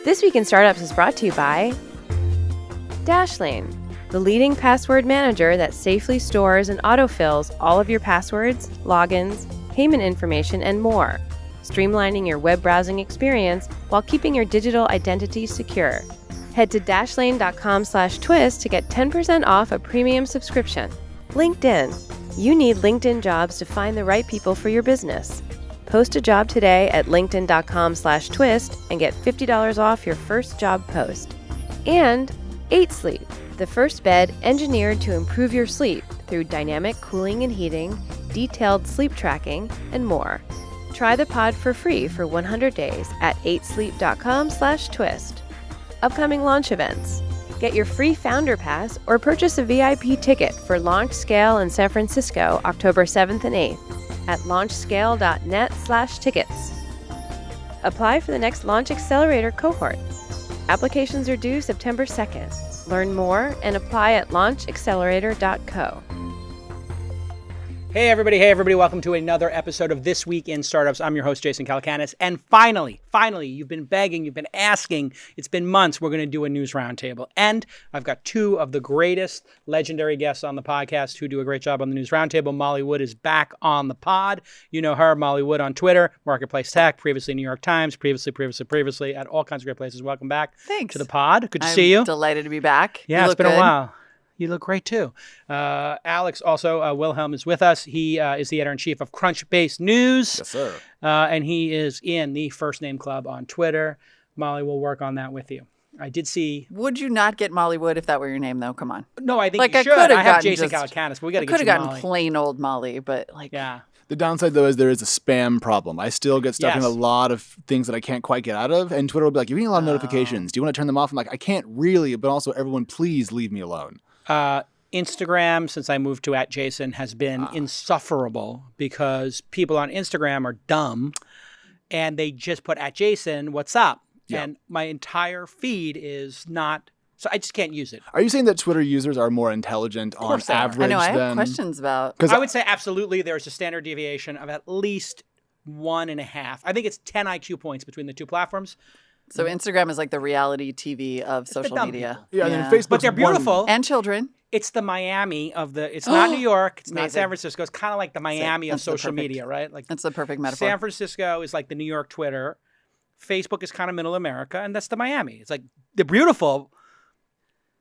This Week in Startups is brought to you by Dashlane, the leading password manager that safely stores and autofills all of your passwords, logins, payment information, and more, streamlining your web browsing experience while keeping your digital identity secure. Head to dashlane.com/twist to get 10% off a premium subscription. LinkedIn. You need LinkedIn Jobs to find the right people for your business. Post a job today at linkedin.com/twist and get $50 off your first job post. And 8 Sleep, the first bed engineered to improve your sleep through dynamic cooling and heating, detailed sleep tracking, and more. Try the pod for free for 100 days at 8sleep.com/twist. Upcoming launch events. Get your free Founder Pass or purchase a VIP ticket for Launch Scale in San Francisco, October 7th and 8th at launchscale.net/tickets. Apply for the next Launch Accelerator cohort. Applications are due September 2nd. Learn more and apply at launchaccelerator.co. Hey everybody, welcome to another episode of This Week in Startups. I'm your host, Jason Calacanis, and finally, you've been begging, you've been asking, it's been months, we're going to do a news roundtable. And I've got two of the greatest legendary guests on the podcast who do a great job on the news roundtable. Molly Wood is back on the pod. You know her, Molly Wood on Twitter, Marketplace Tech, previously New York Times, previously at all kinds of great places. Welcome back Thanks. To the pod. Good to see you. Delighted to be back. Yeah, it's been a while. You look great, too. Alex, also, Wilhelm is with us. He is the editor-in-chief of Crunchbase News. Yes, sir. And he is in the First Name Club on Twitter. Molly will work on that with you. I did see... Would you not get Molly Wood if that were your name, though? Come on. No, I think like, you should. I have Jason Calacanis, but we got to get you Molly. I could have gotten plain old Molly, but like... Yeah. The downside, though, is there is a spam problem. I still get stuck in a lot of things that I can't quite get out of. And Twitter will be like, you're getting a lot of notifications. Do you want to turn them off? I'm like, I can't really, but also everyone, please leave me alone. Instagram, since I moved to @Jason, has been insufferable because people on Instagram are dumb and they just put @Jason, what's up? Yeah. And my entire feed is not, so I just can't use it. Are you saying that Twitter users are more intelligent on average? I know, I have questions about. I would say absolutely there's a standard deviation of at least 1.5. I think it's 10 IQ points between the two platforms. So Instagram is like the reality TV of social media. Yeah, and then Facebook. But they're beautiful. And children. It's the Miami of the, it's not New York, it's not San Francisco. It's kind of like the Miami of social media, right? Like that's the perfect metaphor. San Francisco is like the New York Twitter. Facebook is kind of middle America, and that's the Miami. It's like, they're beautiful,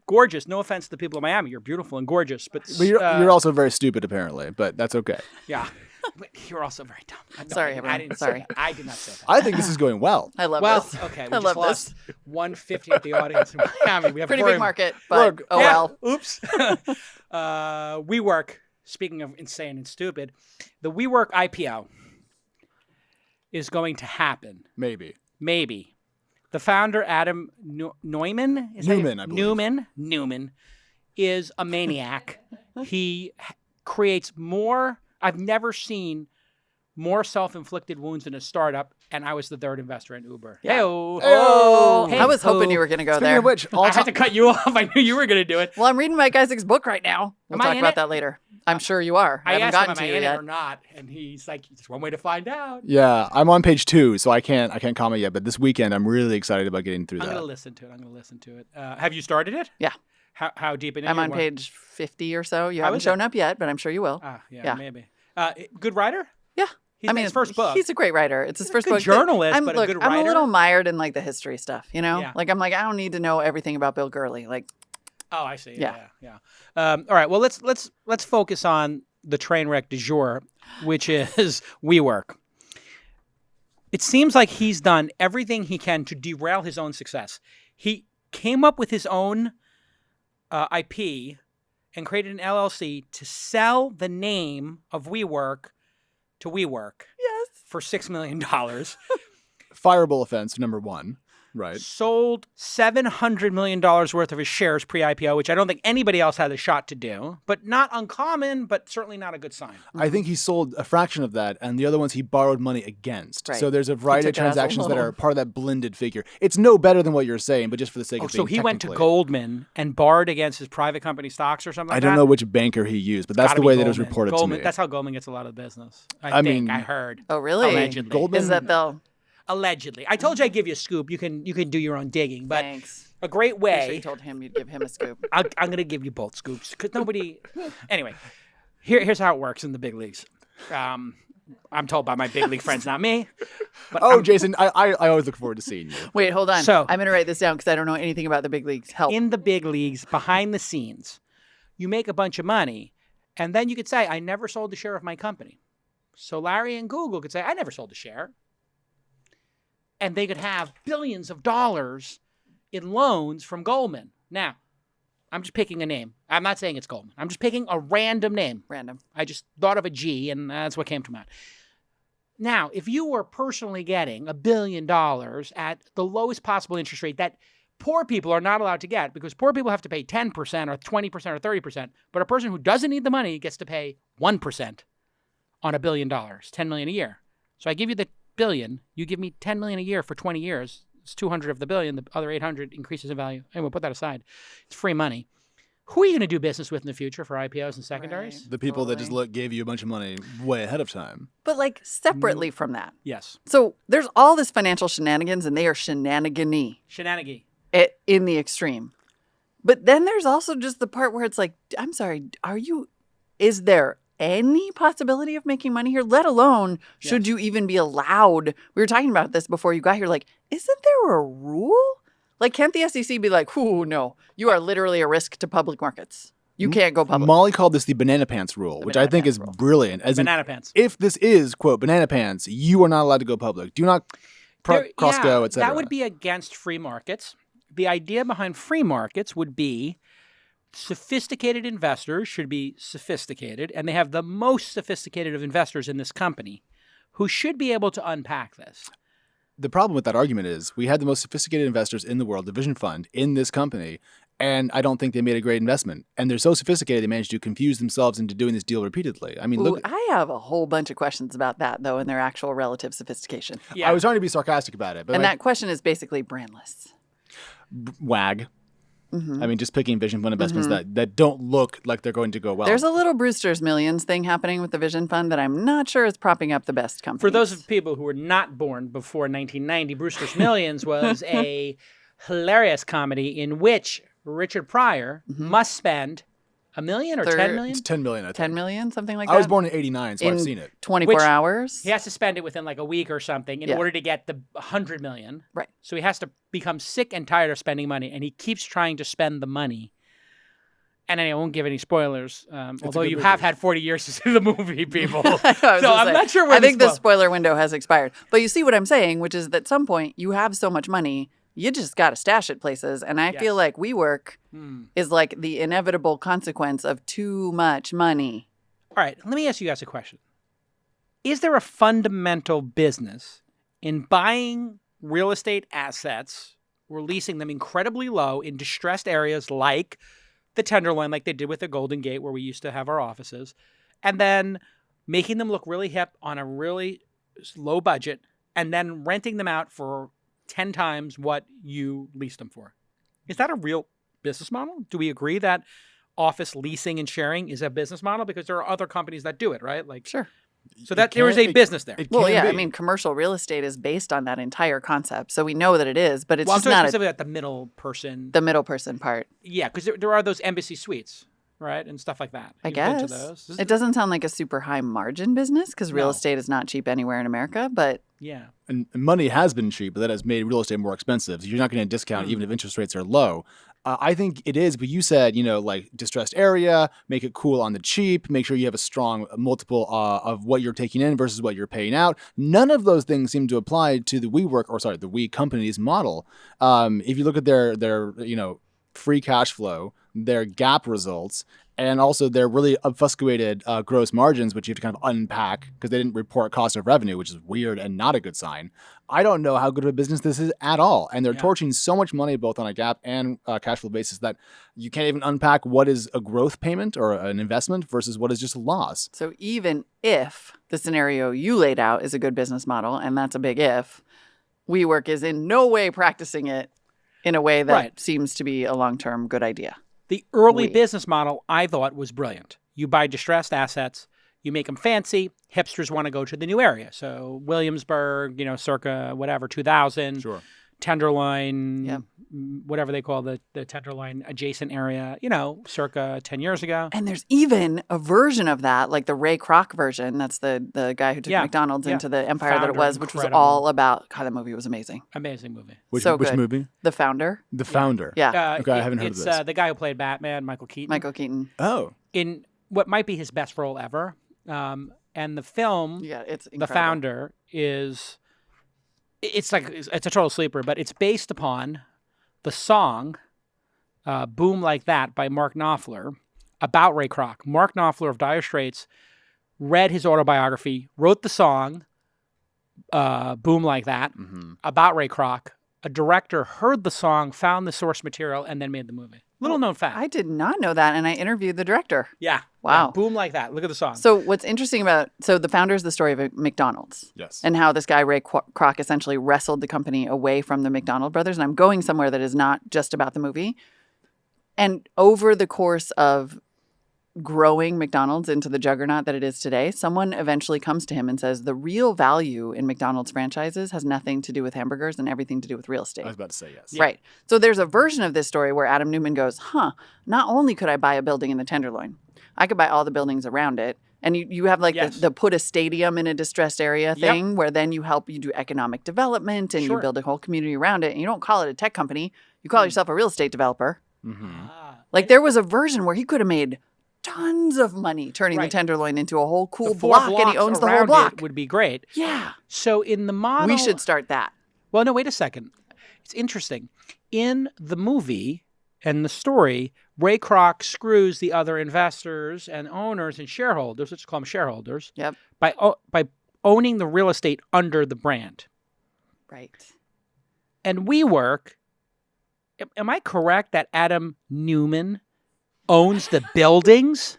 gorgeous. No offense to the people of Miami. You're beautiful and gorgeous. But you're also very stupid, apparently, but that's okay. Yeah. But you're also very dumb. Sorry, everyone. I did not say that. I think this is going well. I love this. Okay. We just lost 150 of the audience in Miami. We have pretty big market, but well. Oops. WeWork, speaking of insane and stupid, the WeWork IPO is going to happen. Maybe. The founder, Adam Neumann, I believe. Neumann is a maniac. He creates more... I've never seen more self-inflicted wounds in a startup, and I was the third investor in Uber. Yeah. Hey-o. I was hoping you were going to go there. Speaking of which, I had to cut you off. I knew you were going to do it. Well, I'm reading Mike Isaac's book right now. We'll talk about that later. I'm sure you are. I haven't gotten to you yet. Or not, and he's like, "It's one way to find out." Yeah, I'm on page 2, so I can't comment yet. But this weekend, I'm really excited about getting through that. I'm going to listen to it. Have you started it? Yeah. How deep in it? I'm on page 50 or so. You haven't shown up yet, but I'm sure you will. Yeah, maybe. Good writer? Yeah. His first book. He's a great writer. It's his first book. Journalist, but a good writer. I'm a little mired in like the history stuff, you know? Yeah. Like I'm like, I don't need to know everything about Bill Gurley. Like, oh, I see. Yeah. All right. Well, let's focus on the train wreck du jour, which is WeWork. It seems like he's done everything he can to derail his own success. He came up with his own IP and created an LLC to sell the name of WeWork to WeWork. Yes. For $6 million. Fireable offense, number 1. Right. Sold $700 million worth of his shares pre-IPO, which I don't think anybody else had a shot to do, but not uncommon, but certainly not a good sign. I think he sold a fraction of that, and the other ones he borrowed money against. Right. So there's a variety of transactions that are part of that blended figure. It's no better than what you're saying, but just for the sake of being so he went to Goldman and borrowed against his private company stocks or something like that? I don't know which banker he used, but that's the way that it was reported to me. That's how Goldman gets a lot of business. I think I heard. Oh, really? Allegedly. Goldman, is that they'll... Allegedly. I told you I'd give you a scoop. You can do your own digging. But Thanks. a great way. I'm sure you told him you'd give him a scoop. I'm going to give you both scoops because nobody. Anyway, here's how it works in the big leagues. I'm told by my big league friends, not me. But Jason, I always look forward to seeing you. Wait, hold on. So, I'm going to write this down because I don't know anything about the big leagues. Help. In the big leagues, behind the scenes, you make a bunch of money, and then you could say, I never sold a share of my company. So Larry and Google could say, I never sold a share. And they could have billions of dollars in loans from Goldman. Now, I'm just picking a name. I'm not saying it's Goldman. I'm just picking a random name. Random. I just thought of a G, and that's what came to mind. Now, if you were personally getting $1 billion at the lowest possible interest rate that poor people are not allowed to get, because poor people have to pay 10% or 20% or 30%, but a person who doesn't need the money gets to pay 1% on $1 billion, $10 million a year. So I give you the billion, you give me $10 million a year for 20 years. It's 200 of the billion. The other 800 increases in value. Anyway, put that aside. It's free money. Who are you going to do business with in the future for IPOs and secondaries? Right. The people that just gave you a bunch of money way ahead of time. But like separately from that. Yes. So there's all this financial shenanigans, and they are shenanigan-y. Shenanigan. In the extreme. But then there's also just the part where it's like, I'm sorry, is there any possibility of making money here, let alone should you even be allowed? We were talking about this before you got here. Like, isn't there a rule? Like, can't the SEC be like, "Ooh, no, you are literally a risk to public markets. You can't go public." Molly called this the banana pants rule, which I think is brilliant. As banana pants. If this is, quote, banana pants, you are not allowed to go public. Do not cross-go, etc. That would be against free markets. The idea behind free markets would be sophisticated investors should be sophisticated, and they have the most sophisticated of investors in this company who should be able to unpack this. The problem with that argument is we had the most sophisticated investors in the world, the Vision Fund, in this company, and I don't think they made a great investment. And they're so sophisticated, they managed to confuse themselves into doing this deal repeatedly. I mean, I have a whole bunch of questions about that, though, and their actual relative sophistication. Yeah. I was trying to be sarcastic about it. But and that question is basically brandless. WAG. Mm-hmm. I mean, just picking Vision Fund investments that don't look like they're going to go well. There's a little Brewster's Millions thing happening with the Vision Fund that I'm not sure is propping up the best companies. For those of people who were not born before 1990, Brewster's Millions was a hilarious comedy in which Richard Pryor must spend $1 million or $10 million? It's $10 million, I think. 10 million, something like that? I was born in 89, so I've seen it. 24 hours? He has to spend it within like a week or something in order to get the $100 million. Right. So he has to become sick and tired of spending money, and he keeps trying to spend the money. And I won't give any spoilers, although you have had 40 years to see the movie, people. So I'm not sure where I think the spoiler window has expired. But you see what I'm saying, which is that at some point you have so much money, you just got to stash it places. And I feel like WeWork is like the inevitable consequence of too much money. All right, let me ask you guys a question. Is there a fundamental business in buying real estate assets, releasing them incredibly low in distressed areas like the Tenderloin, like they did with the Golden Gate where we used to have our offices, and then making them look really hip on a really low budget, and then renting them out for 10 times what you leased them for? Is that a real business model? Do we agree that office leasing and sharing is a business model? Because there are other companies that do it, right? Like, sure. So that there is a business there. Well, yeah, I mean, commercial real estate is based on that entire concept. So we know that it is, but it's just not specifically at the middle person. The middle person part. Yeah, because there are those embassy suites, right? And stuff like that. I guess. It doesn't sound like a super high margin business because real estate is not cheap anywhere in America, but... Yeah. And money has been cheap, but that has made real estate more expensive. So you're not going to discount even if interest rates are low. I think it is, but you said, like distressed area, make it cool on the cheap, make sure you have a strong multiple of what you're taking in versus what you're paying out. None of those things seem to apply to the the We company's model. If you look at their free cash flow, their GAAP results, and also their really obfuscated gross margins, which you have to kind of unpack because they didn't report cost of revenue, which is weird and not a good sign. I don't know how good of a business this is at all. And they're torching so much money both on a GAAP and cash flow basis that you can't even unpack what is a growth payment or an investment versus what is just a loss. So even if the scenario you laid out is a good business model, and that's a big if, WeWork is in no way practicing it in a way that seems to be a long-term good idea. The early business model, I thought, was brilliant. You buy distressed assets, You make them fancy. Hipsters want to go to the new area. So Williamsburg, circa whatever, 2000. Sure. Tenderloin, Yep. whatever they call the Tenderloin adjacent area, circa 10 years ago. And there's even a version of that, like the Ray Kroc version. That's the guy who took Yeah, McDonald's yeah. into the empire that it Founder, was, which was incredible. all about. God, that movie was amazing. Amazing movie. Which So which good. movie? The Founder. The Founder. Yeah, Okay, I haven't heard of it's, this. the guy who played Batman, Michael Keaton. Michael Keaton. Oh. In what might be his best role ever. And the film, Yeah, it's The incredible. Founder, it's a total sleeper, but it's based upon the song Boom Like That by Mark Knopfler about Ray Kroc. Mark Knopfler of Dire Straits read his autobiography, wrote the song Boom Like That about Ray Kroc. A director heard the song, found the source material, and then made the movie. Little known fact. I did not know that, and I interviewed the director. Yeah. Wow. Yeah, Boom Like That. Look at the song. So what's interesting The Founder is the story of a McDonald's. Yes. And how this guy, Ray Kroc, essentially wrestled the company away from the McDonald brothers. And I'm going somewhere that is not just about the movie. And over the course of growing McDonald's into the juggernaut that it is today, someone eventually comes to him and says, the real value in McDonald's franchises has nothing to do with hamburgers and everything to do with real estate. I was about to say yes. Right. So there's a version of this story where Adam Newman goes, not only could I buy a building in the Tenderloin, I could buy all the buildings around it. And you have like Yes. the put a stadium in a distressed area Yep. thing where then you do economic development and Sure. you build a whole community around it. And you don't call it a tech company. You call yourself a real estate developer. Like there was a version where he could have made tons of money turning Right. the Tenderloin into a whole cool The four block and he blocks owns the whole around block. it would be great. Yeah. So in the model, We should start that. Well, no, wait a second. It's interesting. In the movie and the story, Ray Kroc screws the other investors and owners and shareholders, let's call them shareholders, Yep. by owning the real estate under the brand. Right. And WeWork, am I correct that Adam Newman owns the buildings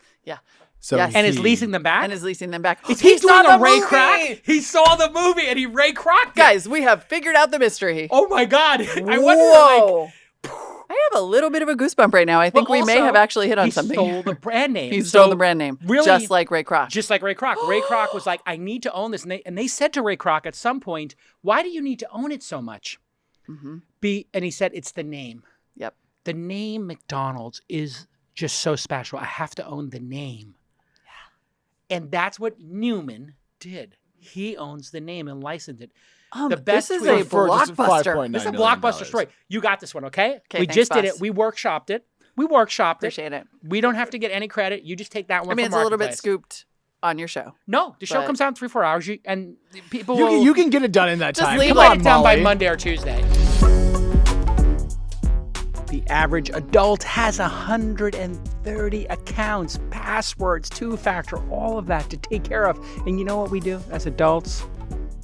So Yes. and is he- leasing them back? And is leasing them back. Is he saw doing a the Ray movie! Kroc? He saw the movie and he Ray Kroc it. Guys, we have figured out the mystery. Oh my God. I wonder, Whoa. I have a little bit of a goosebump right now. I think Well, we may also, have actually hit on he something. stole the brand name. He stole So the brand name. really- Just like Ray Kroc. Just like Ray Kroc. Ray Kroc was like, I need to own this. And they said to Ray Kroc at some point, why do you need to own it so much? Mm-hmm. And he said, it's the name. Yep. The name McDonald's is just so special. I have to own the name. Yeah. And that's what Newman did. He owns the name and licensed it. The best this is tweet a for just blockbuster. $5.9 This is a million. blockbuster story. You got this one, okay? Okay, We thanks, just did boss. it. We workshopped it. it. Appreciate it. We don't have to get any credit. You just take that one I mean, from it's a little bit Marketplace. scooped on your show. No, the show but- comes out in 3-4 hours, and people You will can, you can get it done in that Just time. leave Come like on, it down by Molly. Monday or Tuesday. The average adult has 130 accounts, passwords, two-factor, all of that to take care of. And you know what we do as adults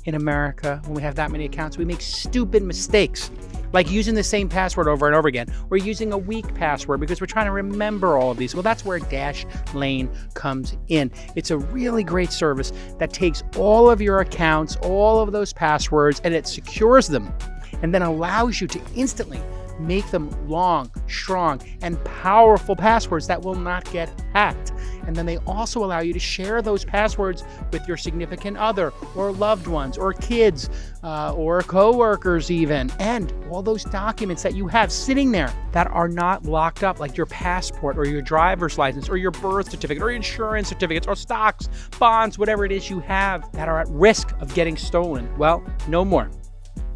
in America when we have that many accounts? We make stupid mistakes, like using the same password over and over again, or using a weak password because we're trying to remember all of these. Well, that's where Dashlane comes in. It's a really great service that takes all of your accounts, all of those passwords, and it secures them and then allows you to instantly make them long, strong, and powerful passwords that will not get hacked. And then they also allow you to share those passwords with your significant other or loved ones or kids or coworkers even. And all those documents that you have sitting there that are not locked up, like your passport or your driver's license or your birth certificate or insurance certificates or stocks, bonds, whatever it is you have that are at risk of getting stolen. Well, no more.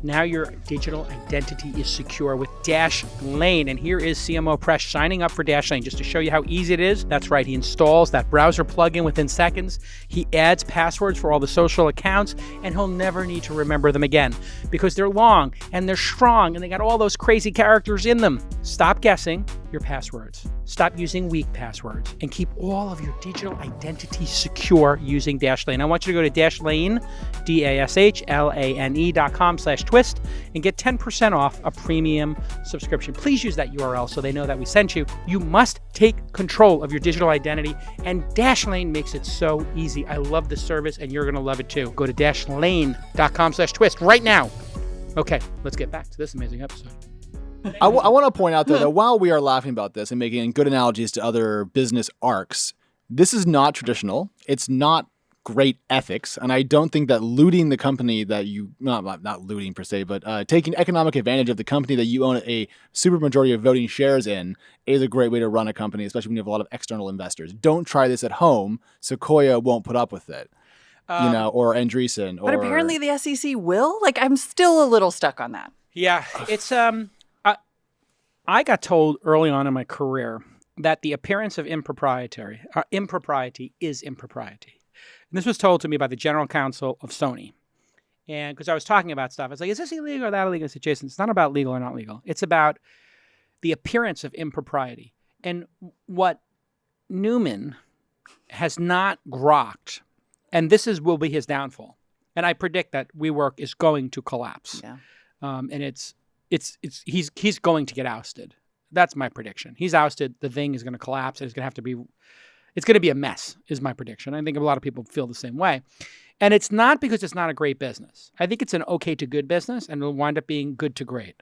Now your digital identity is secure with Dashlane. And here is CMO Press signing up for Dashlane just to show you how easy it is. That's right. He installs that browser plugin within seconds. He adds passwords for all the social accounts, and he'll never need to remember them again because they're long and they're strong and they got all those crazy characters in them. Stop guessing your passwords. Stop using weak passwords and keep all of your digital identity secure using Dashlane. I want you to go to Dashlane, DASHLANE.com/twist and get 10% off a premium subscription. Please use that URL so they know that we sent you. You must take control of your digital identity, and Dashlane makes it so easy. I love the service, and you're going to love it too. Go to Dashlane.com/twist right now. Okay, let's get back to this amazing episode. I want to point out, though, that while we are laughing about this and making good analogies to other business arcs, This is not traditional. It's not great ethics. And I don't think that looting the company that you, not looting per se, but taking economic advantage of the company that you own a super majority of voting shares in is a great way to run a company, especially when you have a lot of external investors. Don't try this at home. Sequoia won't put up with it, or Andreessen. But apparently the SEC will? Like, I'm still a little stuck on that. Yeah, it's I got told early on in my career that the appearance of impropriety is impropriety. And this was told to me by the general counsel of Sony. And because I was talking about stuff, I was like, is this illegal or that illegal? I said, Jason, it's not about legal or not legal. It's about the appearance of impropriety. And what Newman has not grokked, and will be his downfall. And I predict that WeWork is going to collapse. Yeah. And he's going to get ousted. That's my prediction. He's ousted. The thing is going to collapse. It's going to be a mess, is my prediction. I think a lot of people feel the same way. And it's not because it's not a great business. I think it's an okay to good business, and it'll wind up being good to great.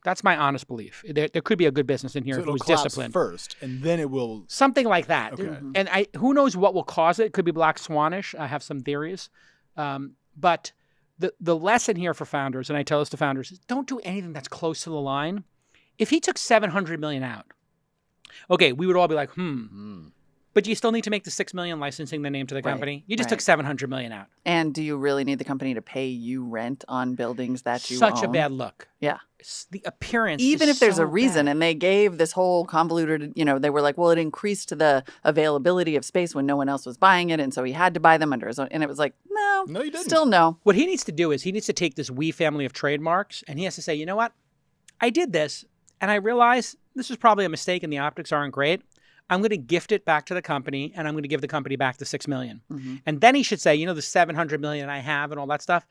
That's my honest belief. There could be a good business in here if it was disciplined first, and then it will something like that. Okay. And who knows what will cause it? It could be Black Swanish. I have some theories, but the lesson here for founders, and I tell this to founders, is don't do anything that's close to the line. If he took $700 million out, okay, we would all be like, But you still need to make the $6 million licensing the name to the company. You just took $700 million out. And do you really need the company to pay you rent on buildings that you Such own? a bad look. Yeah. The appearance Even is if there's so a reason, bad. and they gave this whole convoluted, they were like, well, it increased the availability of space when no one else was buying it, and so he had to buy them under his own. And it was like, no, you didn't. Still no. What he needs to do is he needs to take this We family of trademarks, and he has to say, you know what? I did this, and I realize this was probably a mistake, and the optics aren't great. I'm going to gift it back to the company, and I'm going to give the company back the $6 million. Mm-hmm. And then he should say, the $700 million I have and all that stuff,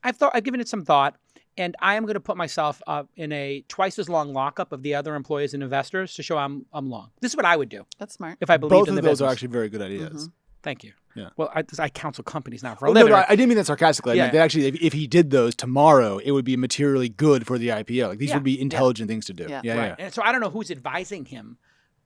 I've given it some thought, and I am going to put myself in a twice as long lockup of the other employees and investors to show I'm long. This is what I would do That's smart. if I believed both in the of those business. are actually very good ideas. Thank you. Yeah. Well, I counsel companies now for a No, living. I didn't mean that sarcastically. I Yeah. meant that actually, if he did those tomorrow, it would be materially good for the IPO. Like these Yeah. would be intelligent things to do. Yeah. Right. And so I don't know who's advising him,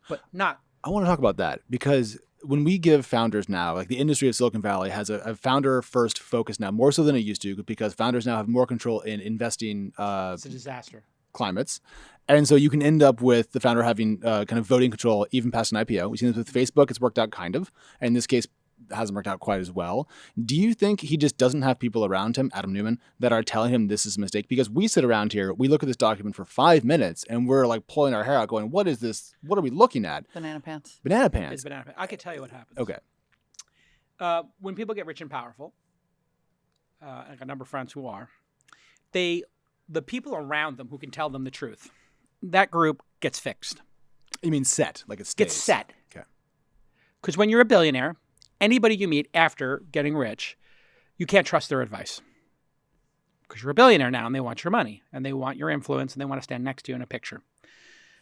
but not. I want to talk about that because when we give founders now, like the industry of Silicon Valley has a founder-first focus now, more so than it used to, because founders now have more control in investing It's a disaster. climates. And so you can end up with the founder having kind of voting control even past an IPO. We've seen this with Facebook. It's worked out kind of. And in this case, it hasn't worked out quite as well. Do you think he just doesn't have people around him, Adam Newman, that are telling him this is a mistake? Because we sit around here, we look at this document for 5 minutes, and we're like pulling our hair out going, what is this? What are we looking at? Banana pants. Banana It's pants. banana. I can tell you what happens. Okay. When people get rich and powerful, I got a number of friends who are, the people around them who can tell them the truth, that group gets fixed. You mean set, like it stays. Gets set. Okay. Because when you're a billionaire, anybody you meet after getting rich, you can't trust their advice. Because you're a billionaire now and they want your money and they want your influence and they want to stand next to you in a picture.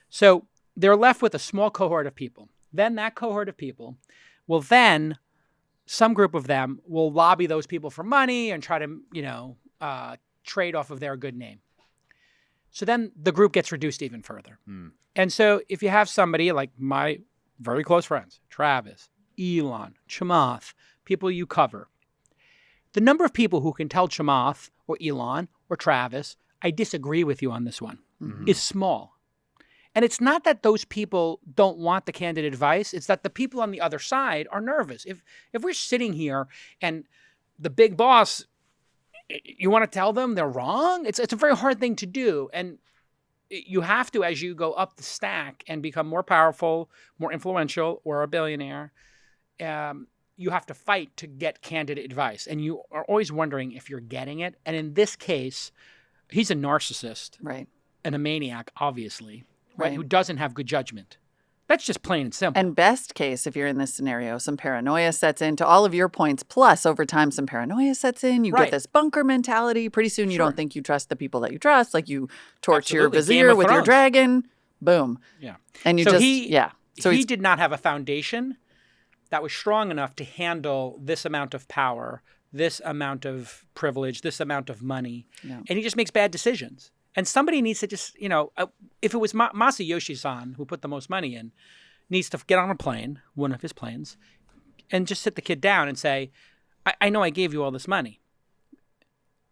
So they're left with a small cohort of people. Then that cohort of people will some group of them will lobby those people for money and try to, trade off of their good name. So then the group gets reduced even further. And so if you have somebody like my very close friends, Travis, Elon, Chamath, people you cover, the number of people who can tell Chamath or Elon or Travis, I disagree with you on this one, is small. And it's not that those people don't want the candid advice. It's that the people on the other side are nervous. If we're sitting here and the big boss, you want to tell them they're wrong? It's a very hard thing to do. And you have to, as you go up the stack and become more powerful, more influential, or a billionaire, you have to fight to get candid advice. And you are always wondering if you're getting it. And in this case, he's a narcissist. Right. And a maniac, obviously, right? Right. Who doesn't have good judgment. That's just plain and simple. And best case, if you're in this scenario, some paranoia sets in. To all of your points, plus over time, some paranoia sets in. You Right. get this bunker mentality. Pretty soon, you Sure. don't think you trust the people that you trust. Like you torch your Absolutely. Game vizier of with your Thrones. dragon. Boom. Yeah. And you So just, he- yeah. So he he's, did not have a foundation that was strong enough to handle this amount of power, this amount of privilege, this amount of money. Yeah. And he just makes bad decisions. And somebody needs to just, if it was Masayoshi-san who put the most money in, needs to get on a plane, one of his planes, and just sit the kid down and say, I know I gave you all this money.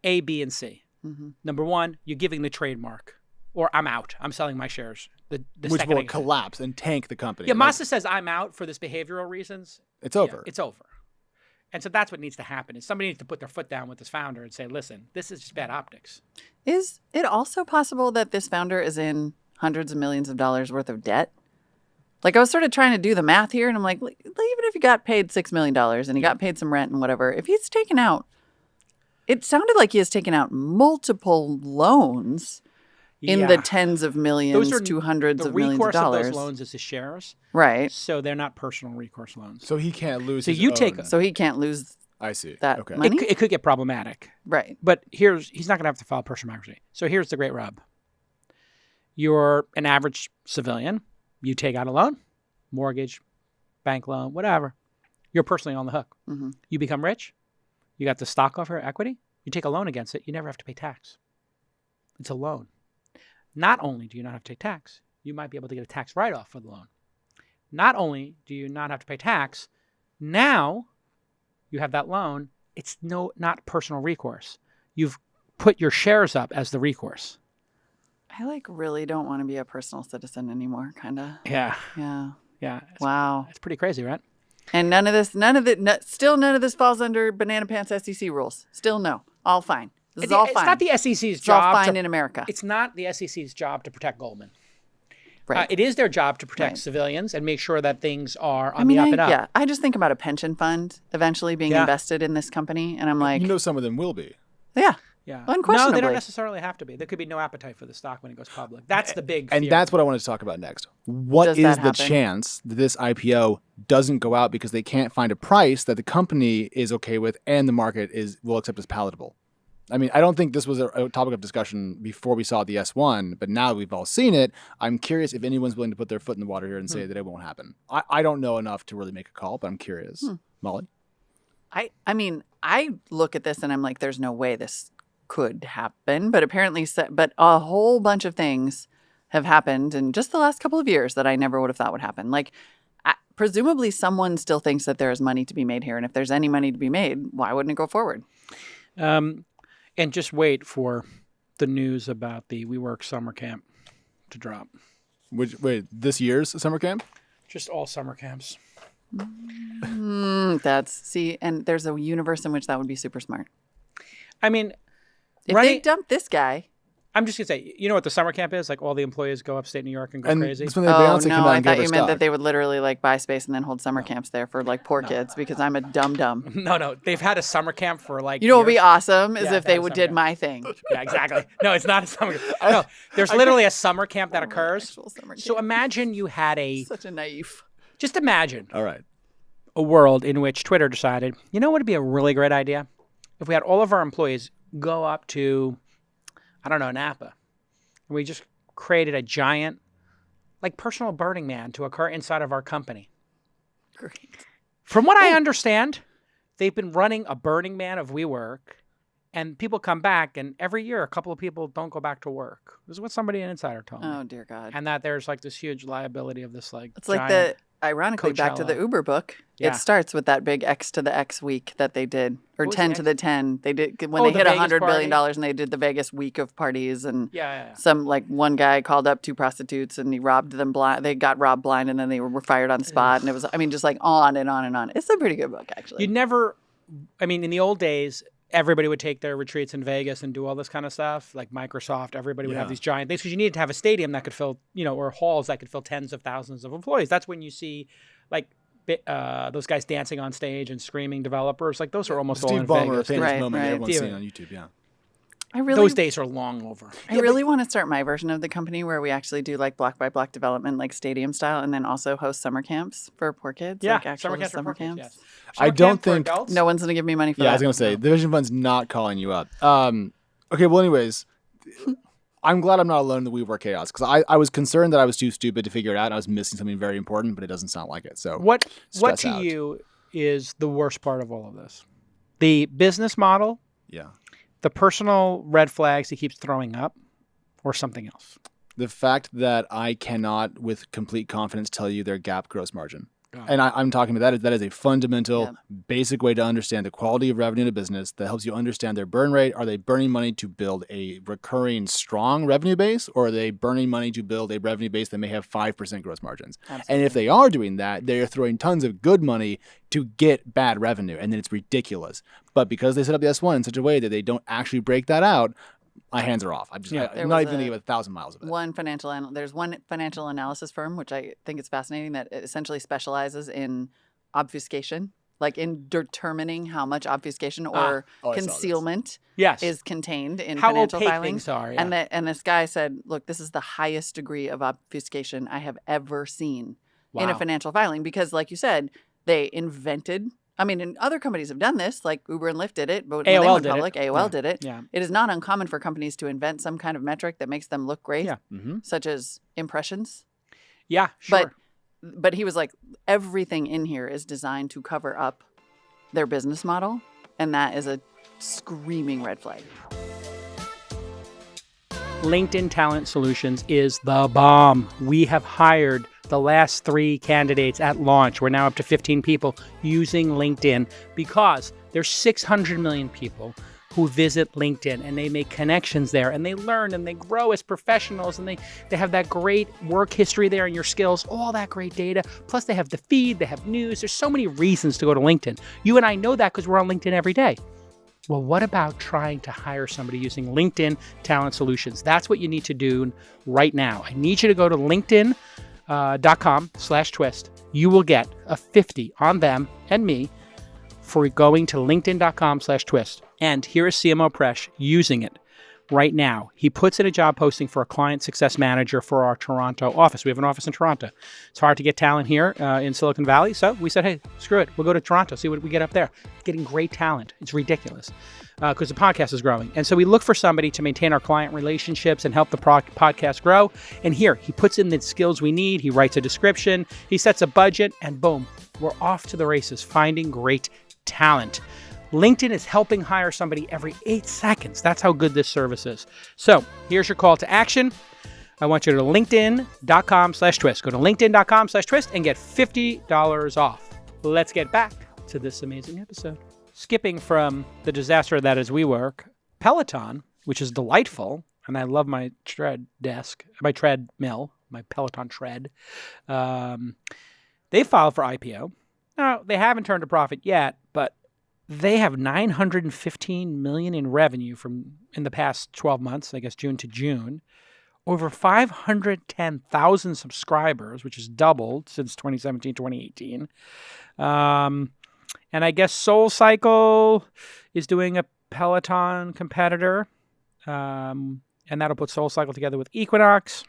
A, B, and C. Mm-hmm. Number one, you're giving the trademark, or I'm out. I'm selling my shares. The Which second will I- collapse and tank the company. Yeah, Like, Mazda says I'm out for this behavioral reasons. it's over. Yeah, it's over. And so that's what needs to happen. Is somebody needs to put their foot down with this founder and say, listen, this is just bad optics. Is it also possible that this founder is in hundreds of millions of dollars worth of debt? Like, I was sort of trying to do the math here, and I'm like, even if he got paid $6 million and he got paid some rent and whatever, if he's taken out, it sounded like he has taken out multiple loans in the Yeah. tens of millions Those are to hundreds the of millions of recourse of dollars. those loans is his shares, Right. so they're not personal recourse loans. So he can't lose. So his you take own. So he can't lose I see. that Okay. money. it could get problematic. Right. But he's not going to have to file personal bankruptcy. So here's the great rub. You're an average civilian. You take out a loan, mortgage, bank loan, whatever. You're personally on the hook. Mhm. You become rich. You got the stock offer equity. You take a loan against it. You never have to pay tax. It's a loan. Not only do you not have to pay tax, you might be able to get a tax write-off for the loan. Not only do you not have to pay tax, now you have that loan. It's not personal recourse. You've put your shares up as the recourse. I really don't want to be a personal citizen anymore, kind of. Yeah. Yeah. Yeah. Wow. It's pretty crazy, right? And still none of this falls under Banana Pants SEC rules. Still no. All fine. This is all It's fine. not the SEC's It's all job. fine to- in America. It's not the SEC's job to protect Goldman. Right. It is their job to protect Right. civilians and make sure that things are on the up and up. yeah. I just think about a pension fund eventually being Yeah. invested in this company, and I'm like, You know, some of them will be. yeah, Yeah. No, they Unquestionably. don't necessarily have to be. There could be no appetite for the stock when it goes public. That's the big And fear. that's what I wanted to talk about next. What Does is that the happen? chance that this IPO doesn't go out because they can't find a price that the company is okay with and the market will accept as palatable? I mean, I don't think this was a topic of discussion before we saw the S1, but now that we've all seen it, I'm curious if anyone's willing to put their foot in the water here and say that it won't happen. I don't know enough to really make a call, but I'm curious. Molly? I mean, I look at this and I'm like, there's no way this could happen. But apparently, but a whole bunch of things have happened in just the last couple of years that I never would have thought would happen. Like, presumably someone still thinks that there is money to be made here. And if there's any money to be made, why wouldn't it go forward? And just wait for the news about the WeWork summer camp to drop. Wait, this year's summer camp? Just all summer camps. And there's a universe in which that would be super smart. I mean, If they right? dump this guy. I'm just going to say, you know what the summer camp is? Like all the employees go upstate New York and go And crazy. that's when they Oh, Beyonce came no, out I and thought gave you her meant that stock. they would literally buy space and then hold summer camps there for poor kids because I'm a dum-dum. No, they've had a summer camp for like You know what would be years. awesome is Yeah, if that they was would summer did camp. my thing. Yeah, exactly. No, it's not a summer camp. No, there's literally a summer camp that occurs. Actual summer So camp. imagine you had Such a naive. just imagine All right. a world in which Twitter decided, you know what would be a really great idea? If we had all of our employees go up to, I don't know, Napa, and we just created a giant, personal Burning Man to occur inside of our company. Great. From what I understand, they've been running a Burning Man of WeWork, and people come back, and every year a couple of people don't go back to work. This is what somebody in Insider told me. Oh, dear God. And that there's this huge liability of this It's like giant- ironically, back to the Coachella. Uber book. Yeah. It starts with that big X to the X week that they did, or What was 10 the to X? the 10. They did when Oh, they the hit Vegas $100 billion party? and they did the Vegas week of parties. And Yeah. some one guy called up 2 prostitutes and he robbed them blind. They got robbed blind and then they were fired on the spot. And it was, just on and on and on. It's a pretty good book, actually. You'd never, in the old days, everybody would take their retreats in Vegas and do all this kind of stuff. Like Microsoft, everybody would have Yeah. these giant things because you needed to have a stadium that could fill, or halls that could fill tens of thousands of employees. That's when you see, those guys dancing on stage and screaming developers. Those are almost all in Steve Ballmer, a Vegas. famous Right, moment right. everyone's Yeah. seen on YouTube, yeah. I really, Those days are long over. I really want to start my version of the company where we actually do block by block development, stadium style, and then also host summer camps for poor kids. Yeah, actual summer camps. summer camps. Yes. I Summer don't camp for think- adults? No one's going to give me money for Yeah, I that. was going to say, the Vision Fund's not calling you up. Okay, well, anyways, I'm glad I'm not alone in the WeWork chaos because I was concerned that I was too stupid to figure it out and I was missing something very important, but it doesn't sound like it. So What stress to out. you is the worst part of all of this? The business model, Yeah. the personal red flags he keeps throwing up, or something else? The fact that I cannot with complete confidence tell you their GAAP gross margin. And I'm talking about that is a fundamental, basic way to understand the quality of revenue in a business that helps you understand their burn rate. Are they burning money to build a recurring, strong revenue base, or are they burning money to build a revenue base that may have 5% gross margins? Absolutely. And if they are doing that, they're throwing tons of good money to get bad revenue, and then it's ridiculous. But because they set up the S1 in such a way that they don't actually break that out, my hands are off. I'm not even going to give 1,000 miles of it. There's one financial analysis firm, which I think is fascinating, that essentially specializes in obfuscation, like in determining how much obfuscation or concealment is contained in How financial opaque filings. things are, And this guy said, look, this is the highest degree of obfuscation I have ever seen in a financial filing, because like you said, they invented. I mean, and other companies have done this, like Uber and Lyft did it, but when they went public, AOL did it. Yeah. It is not uncommon for companies to invent some kind of metric that makes them look great, such as impressions. Yeah, sure. But he was like, everything in here is designed to cover up their business model, and that is a screaming red flag. LinkedIn Talent Solutions is the bomb. We have hired the last 3 candidates at launch. We're now up to 15 people using LinkedIn because there's 600 million people who visit LinkedIn, and they make connections there, and they learn and they grow as professionals, and they have that great work history there and your skills, all that great data. Plus they have the feed, they have news. There's so many reasons to go to LinkedIn. You and I know that because we're on LinkedIn every day. Well, what about trying to hire somebody using LinkedIn Talent Solutions? That's what you need to do right now. I need you to go to linkedin.com/twist. You will get a 50 on them and me for going to linkedin.com/twist. And here is CMO Presh using it right now. He puts in a job posting for a client success manager for our Toronto office. We have an office in Toronto. It's hard to get talent here in Silicon Valley. So we said, hey, screw it. We'll go to Toronto, see what we get up there. Getting great talent. It's ridiculous because the podcast is growing. And so we look for somebody to maintain our client relationships and help the podcast grow. And here, he puts in the skills we need. He writes a description. He sets a budget, and boom, we're off to the races, finding great talent. LinkedIn is helping hire somebody every 8 seconds. That's how good this service is. So here's your call to action. I want you to linkedin.com/twist. Go to linkedin.com/twist and get $50 off. Let's get back to this amazing episode. Skipping from the disaster that is WeWork, Peloton, which is delightful, and I love my treadmill, my Peloton tread. They filed for IPO. Now, they haven't turned a profit yet, but they have $915 million in revenue in the past 12 months, I guess June to June. Over 510,000 subscribers, which has doubled since 2017, 2018. And I guess SoulCycle is doing a Peloton competitor. And that'll put SoulCycle together with Equinox.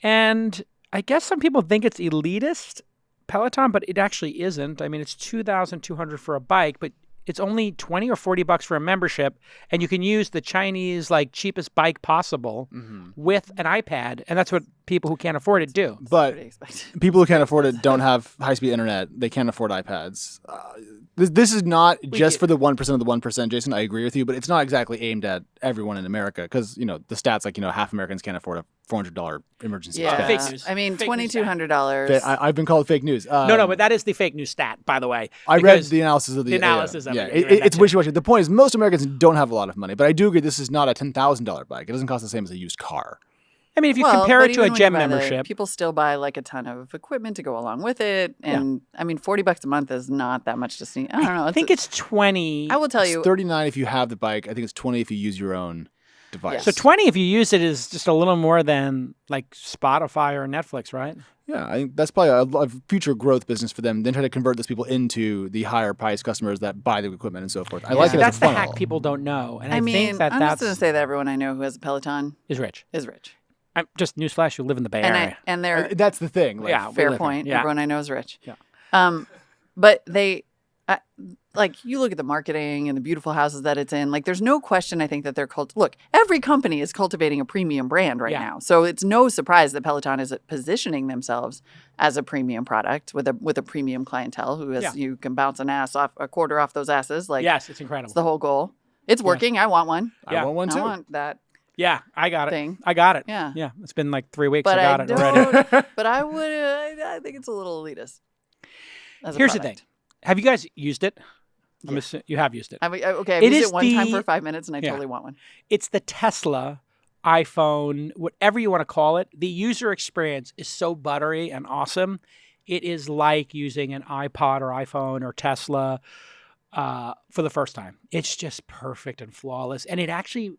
And I guess some people think it's elitist, Peloton, but it actually isn't. I mean, it's $2,200 for a bike, but it's only $20 or $40 for a membership, and you can use the Chinese cheapest bike possible with an iPad, and that's what people who can't afford it do. But people who can't afford it don't have high-speed internet. They can't afford iPads. This is not just for the 1% of the 1%, Jason. I agree with you, but it's not exactly aimed at everyone in America because, the stats half Americans can't afford a $400 emergency. Yeah, fake news. I mean, Fake news $2,200. I've been called fake news. No, but that is the fake news stat, by the way. I read the analysis of the analysis of it. It's wishy-washy. The point is most Americans don't have a lot of money, but I do agree this is not a $10,000 bike. It doesn't cost the same as a used car. I mean, if you compare it to a gym membership. People still buy a ton of equipment to go along with it. And I mean, $40 a month is not that much to see. I don't know. I think it's 20. I will tell you. It's $39 if you have the bike. I think it's 20 if you use your own device. Yes. So 20 if you use it is just a little more than Spotify or Netflix, right? Yeah, I think that's probably a future growth business for them. Then try to convert those people into the higher price customers that buy the equipment and so forth. I like it that's as a the funnel. hack people don't know. And I mean, think that I'm that's just going to say that everyone I know who has a Peloton is rich. is rich. I'm just newsflash, you live in the Bay Area. And they're That's the thing. fair point. Yeah. Everyone I know is rich. Yeah. But they, you look at the marketing and the beautiful houses that it's in. There's no question. I think that they're look. Every company is cultivating a premium brand right now, so it's no surprise that Peloton is positioning themselves as a premium product with a premium clientele who has you can bounce a quarter off those asses. Yes, it's incredible. It's the whole goal. It's working. I want one. I want one too. I want that. Yeah, I got it. thing. I got it. Yeah. Yeah, it's been like 3 weeks. But I got I it already. don't. But I would. I think it's a little elitist. as a Here's the product. thing. Have you guys used it? Yeah. You have used it. I've It used is it one time the- for 5 minutes, and I Yeah. totally want one. It's the Tesla iPhone, whatever you want to call it. The user experience is so buttery and awesome. It is like using an iPod or iPhone or Tesla for the first time. It's just perfect and flawless. And it actually,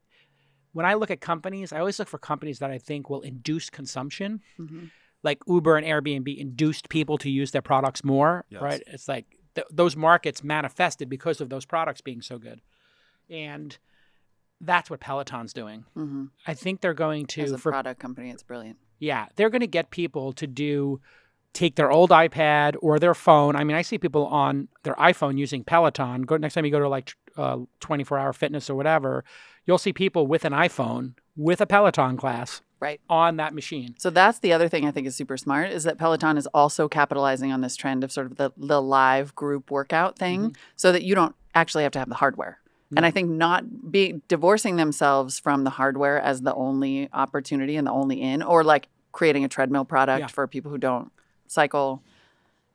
when I look at companies, I always look for companies that I think will induce consumption. Mm-hmm. Like Uber and Airbnb induced people to use their products more, Yes. right? It's like those markets manifested because of those products being so good. And that's what Peloton's doing. Mm-hmm. I think they're going As to, a for product company, it's brilliant. yeah, they're going to get people to take their old iPad or their phone. I mean, I see people on their iPhone using Peloton. Next time you go to like 24-hour fitness or whatever, you'll see people with an iPhone with a Peloton class Right. on that machine. So that's the other thing I think is super smart is that Peloton is also capitalizing on this trend of sort of the live group workout thing so that you don't actually have to have the hardware. And I think divorcing themselves from the hardware as the only opportunity and the only in, or like creating a treadmill product Yeah. for people who don't cycle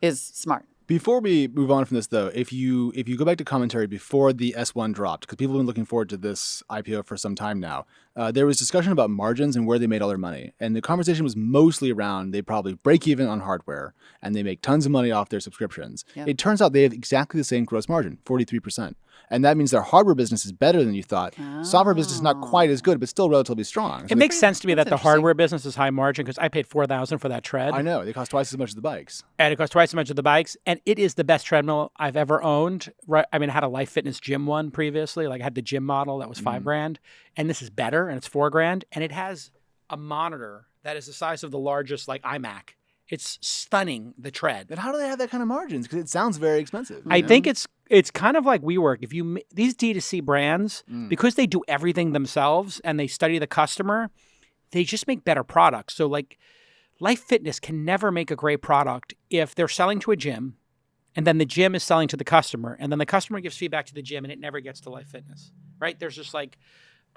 is smart. Before we move on from this, though, if you go back to commentary before the S1 dropped, because people have been looking forward to this IPO for some time now, there was discussion about margins and where they made all their money. And the conversation was mostly around they probably break even on hardware and they make tons of money off their subscriptions. Yeah. It turns out they have exactly the same gross margin, 43%. And that means their hardware business is better than you thought. Software business is not quite as good, but still relatively strong. So It makes sense to me that that's the interesting. hardware business is high margin because I paid $4,000 for that tread. I know. They cost twice as much as the bikes. And it costs twice as much as the bikes. And it is the best treadmill I've ever owned. Right? I mean, I had a Life Fitness gym one previously. Like I had the gym model that was $5,000. And this is better and it's $4,000. And it has a monitor that is the size of the largest like iMac. It's stunning, the tread. But how do they have that kind of margins? Because it sounds very expensive. I you know? think it's kind of like WeWork. If you these D2C brands, because they do everything themselves and they study the customer, they just make better products. So like Life Fitness can never make a great product if they're selling to a gym and then the gym is selling to the customer and then the customer gives feedback to the gym and it never gets to Life Fitness, right? There's just like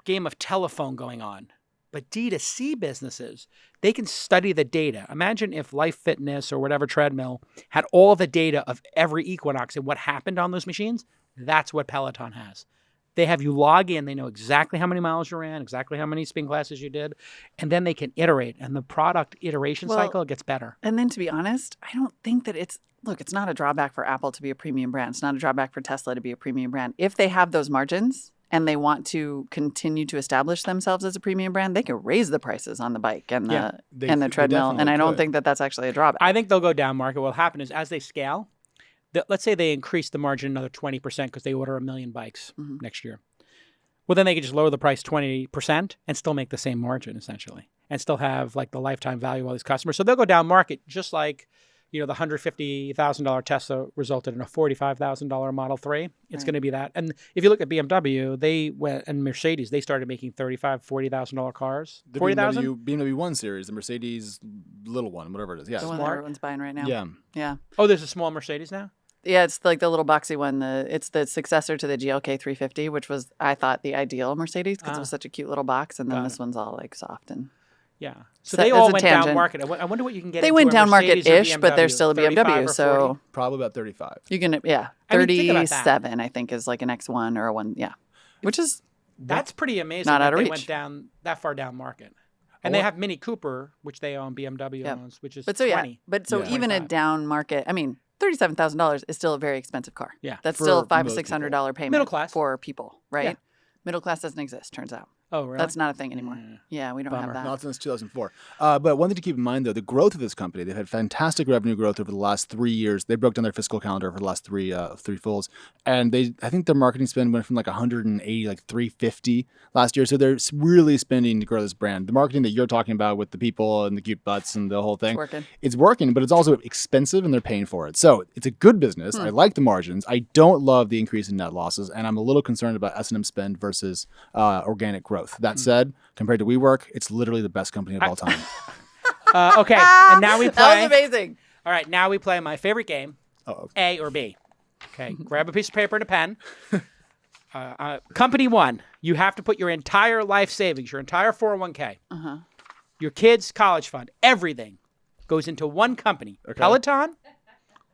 game of telephone going on. But D2C businesses, they can study the data. Imagine if Life Fitness or whatever treadmill had all the data of every Equinox and what happened on those machines. That's what Peloton has. They have you log in. They know exactly how many miles you ran, exactly how many spin classes you did, and then they can iterate. And the product iteration cycle gets better. And then to be honest, I don't think that it's not a drawback for Apple to be a premium brand. It's not a drawback for Tesla to be a premium brand. If they have those margins and they want to continue to establish themselves as a premium brand, they can raise the prices on the bike and Yeah, the they treadmill. And definitely I don't could. think that that's actually a drawback. I think they'll go down market. What'll happen is as they scale, let's say they increase the margin another 20% because they order 1 million bikes next year. Well, then they could just lower the price 20% and still make the same margin essentially and still have like the lifetime value of all these customers. So they'll go down market just like, the $150,000 Tesla resulted in a $45,000 Model 3. It's Right. going to be that. And if you look at BMW, and Mercedes, they started making $35,000, $40,000 cars. The $40,000? BMW 1 Series, the Mercedes little one, whatever it is. Yeah. the one that smart. everyone's buying right now. Yeah. Yeah. Oh, there's a small Mercedes now? Yeah, it's like the little boxy one. It's the successor to the GLK 350, which was, I thought, the ideal Mercedes because it was such a cute little box. And then Got this one's all like soft and Yeah. So So they that's all a went down tangent. market. I wonder what you can get they into went a down Mercedes or market-ish, but they're BMW, still a 35 BMW. or 40? So Probably about 35. you can, I mean, think about that. 37, I think, is like an X1 or a one. Yeah. Which is, That's pretty amazing Not that out of they reach. went down that far down market. And they have Mini Cooper, which they own, BMW Yeah. owns, which is but so 20. yeah. But so Yeah. even a 25. down market, I mean, $37,000 is still a very expensive car. Yeah. That's For still $500 or most $600 payment Middle class. for people, right? Yeah. Middle class doesn't exist, turns out. Oh, really? That's not a thing anymore. Mm. Yeah, we don't Bummer. have that. Not since 2004. But one thing to keep in mind, though, the growth of this company, they've had fantastic revenue growth over the last 3 years. They broke down their fiscal calendar for the last three fulls. And I think their marketing spend went from like 180, like 350 last year. So they're really spending to grow this brand. The marketing that you're talking about with the people and the cute butts and the whole thing, working. it's working, but it's also expensive and they're paying for it. So it's a good business. I like the margins. I don't love the increase in net losses. And I'm a little concerned about S&M spend versus organic growth. That said, compared to WeWork, it's literally the best company of all time. Okay. And now we That was play. amazing. All right. Now we play my favorite game, Oh, A or B. Okay. Grab a piece of paper and a pen. Company 1. You have to put your entire life savings, your entire 401k, Uh-huh. your kids' college fund, everything goes into one company. Okay. Peloton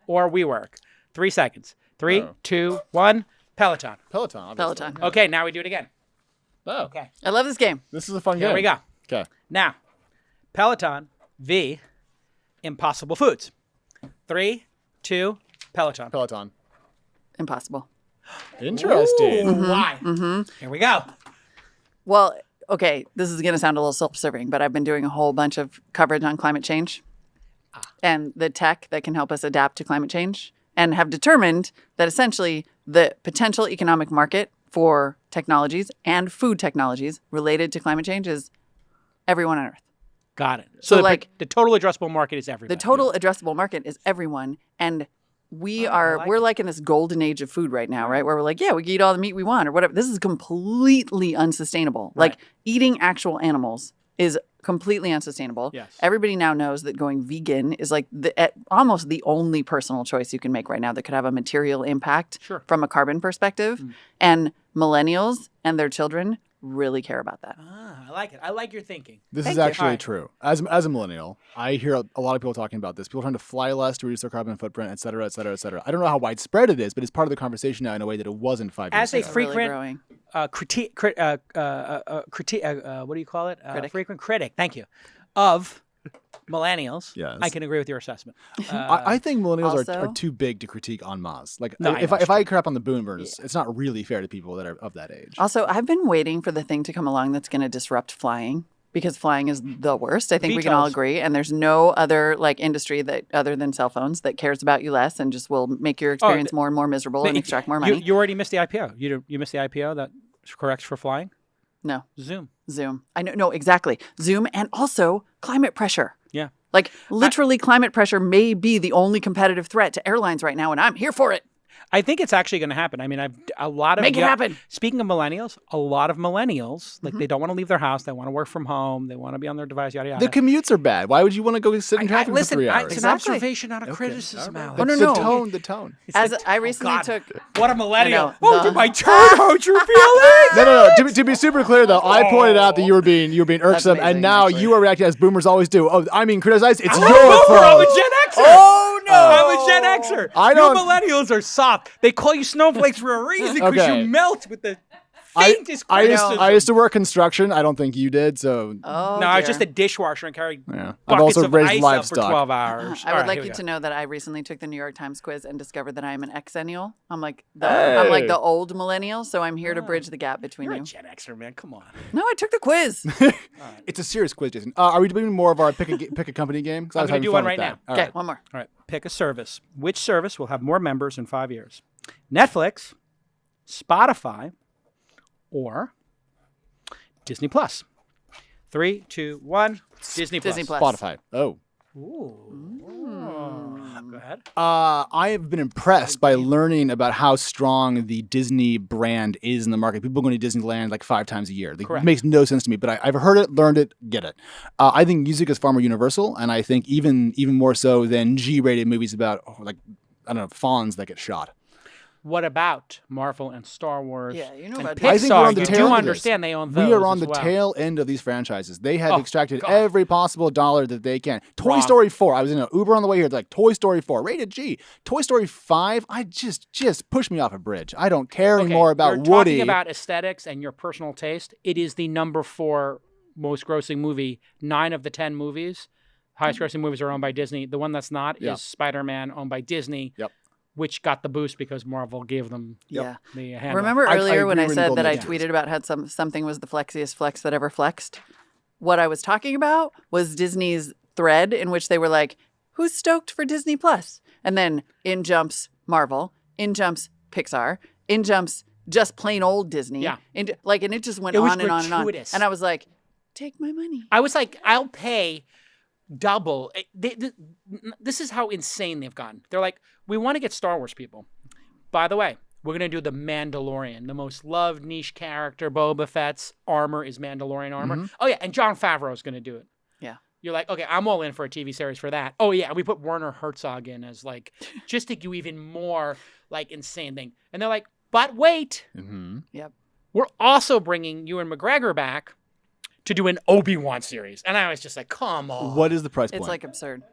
or WeWork. 3 seconds. 3, Oh. 2, 1. Peloton. Peloton. obviously. Peloton. Okay, now we do it again. Oh, Okay. I love this game. this is a fun Here game. we go. Okay. Now, Peloton v. Impossible Foods. 3, 2, Peloton. Peloton. Impossible. Interesting. Ooh, why? Here we go. Well, okay, this is going to sound a little self-serving, but I've been doing a whole bunch of coverage on climate change and the tech that can help us adapt to climate change, and have determined that essentially the potential economic market for technologies and food technologies related to climate change is everyone on Earth. Got it. So, So, like, the total addressable market is everybody. The total addressable market is everyone, and we're like in this golden age of food right now, right? Where we're like, yeah, we can eat all the meat we want or whatever. This is completely unsustainable. Right. Like eating actual animals is completely unsustainable. Yes. Everybody now knows that going vegan is like almost the only personal choice you can make right now that could have a material impact Sure. from a carbon perspective. And millennials and their children really care about that. Ah, I like it. I like your thinking. This Thank is you. actually Alright. true. As a millennial, I hear a lot of people talking about this. People trying to fly less to reduce their carbon footprint, et cetera, et cetera, et cetera. I don't know how widespread it is, but it's part of the conversation now in a way that it wasn't 5 years As a ago. It's really frequent growing. what do you call it? Critic. Frequent critic. Thank you. Of millennials. Yes. I can agree with your assessment. I think millennials are Also- too big to critique en masse. Like, No, I if know, if I sure. crap on the boomers, it's not really fair to people that are of that age. Also, I've been waiting for the thing to come along that's going to disrupt flying because flying is the worst. I think we can all VTOLs. agree. And there's no other like industry that other than cell phones that cares about you less and just will make your experience more and more miserable and extract more money. You already missed the IPO. You missed the IPO that corrects for flying? No, Zoom. Zoom. I know, no, exactly. Zoom and also climate pressure. Yeah. Like literally, climate pressure may be the only competitive threat to airlines right now, and I'm here for it. I think it's actually going to happen. I mean, a lot of Make it happen. Speaking of millennials, a lot of millennials like they don't want to leave their house. They want to work from home. They want to be on their device. Yada yada. The commutes are bad. Why would you want to go sit in traffic listen, for 3 hours? it's an Exactly. observation, not a criticism. Alex. Oh, no, the no. tone, the tone. It's As the- I oh, recently God. took. What a millennial! I know, Oh, the- my turn! How's your feelings? No. To be super clear though, I pointed out that you were being irksome, amazing, and now actually. you are reacting as boomers always do. Oh, I mean, criticized. It's I'm your a boomer. I'm a fault. Gen Xer. Oh no! I'm a Gen Xer. I You don't- millennials are soft. They call you snowflakes for a reason because Okay. you melt with the I faintest used, criticism. I used to work construction. I don't think you did. So Oh, no, I was dear. just a dishwasher and carried Yeah. I've buckets also of raised ice up livestock. for 12 hours. I All would right, like here we you go. to know that I recently took the New York Times quiz and discovered that I am an Xennial. I'm like Hey. the old millennial, so I'm here to bridge the gap between You're a you. Gen Xer, man. Come on. No, I took the quiz. it's a serious quiz, Jason. Are we doing more of our pick a company game? 'Cause I I'm was gonna having do fun one with right that. now. All Okay, right. one more. All right, pick a service. Which service will have more members in 5 years? Netflix, Spotify, or Disney Plus? 3, 2, 1. Disney Plus. Disney Plus. Spotify. Oh. Go ahead. I have been impressed by learning about how strong the Disney brand is in the market. People go to Disneyland like 5 times a year. Like, Correct. it makes no sense to me, but I've heard it, learned it, get it. I think music is far more universal, and I think even more so than G-rated movies about fawns that get shot. What about Marvel and Star Wars? Yeah, you know and about Pixar. I think we're on the you tail do end of understand this. they own those We are on as the well. tail end of these franchises. They have Oh, extracted God. every possible dollar that they can. Toy Wrong. Story 4. I was in an Uber on the way here. It's like Toy Story 4, rated G. Toy Story 5. I just push me off a bridge. I don't care anymore about you're Woody. talking about aesthetics and your personal taste. It is the number 4 most grossing movie. 9 of the 10 movies, highest grossing movies, are owned by Disney. The one that's not Yeah. is Spider-Man, owned by Disney. Yep. Which got the boost because Marvel gave them Yeah. the handle. Remember I earlier when agree I with said Golden that I Ages. tweeted about how something was the flexiest flex that ever flexed? What I was talking about was Disney's thread in which they were like, who's stoked for Disney Plus? And then in jumps Marvel, in jumps Pixar, in jumps just plain old Disney. Yeah. And it just went It was on and on and on. gratuitous. And I was like, take my money. I was like, I'll pay double. This is how insane they've gotten. They're like, we want to get Star Wars people. By the way, we're going to do the Mandalorian, the most loved niche character. Boba Fett's armor is Mandalorian armor. Oh, yeah, and Jon Favreau is going to do it. Yeah. You're like, okay, I'm all in for a TV series for that. Oh, yeah, we put Werner Herzog in as like, just to do even more like insane thing. And they're like, but wait, Mhm. Yep. we're also bringing Ewan McGregor back to do an Obi-Wan series. And I was just like, come on. What is the price point? It's like absurd.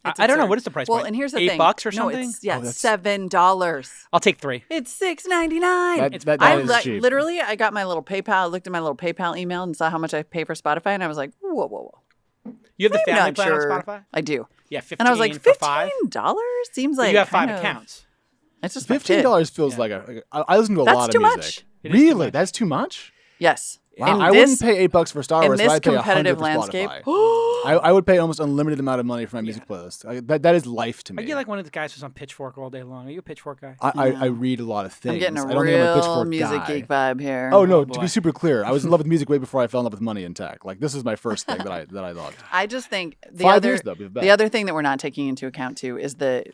I don't know. What is the price Well, point? and here's the $8 thing. or something? No, it's that's- $7. I'll take 3. It's $6.99. That I is cheap. literally, I got my little PayPal. I looked at my little PayPal email and saw how much I pay for Spotify, and I was like, whoa. You have the I'm family not plan sure. on Spotify? I do. Yeah, 15 And I was like, for 5. $15 seems But like you have 5 kind of- accounts. It's just my kid. $15 feels like I listen to a That's lot of too music. much. It is too Really? much. That's too much? Yes. Wow, In I this, wouldn't pay $8 for Star in Wars. this but I'd pay competitive $100 for landscape. Spotify. I would pay almost unlimited amount of money for my music playlist. That is life to me. I get like one of the guys who's on Pitchfork all day long. Are you a Pitchfork guy? I read a lot of things. I'm getting a I don't think I'm a real Pitchfork music guy. geek vibe here. Oh no! boy. To be super clear, I was in love with music way before I fell in love with money and tech. Like this is my first thing that I loved. I just think the 5 other years, though, we've been. the other thing that we're not taking into account too is the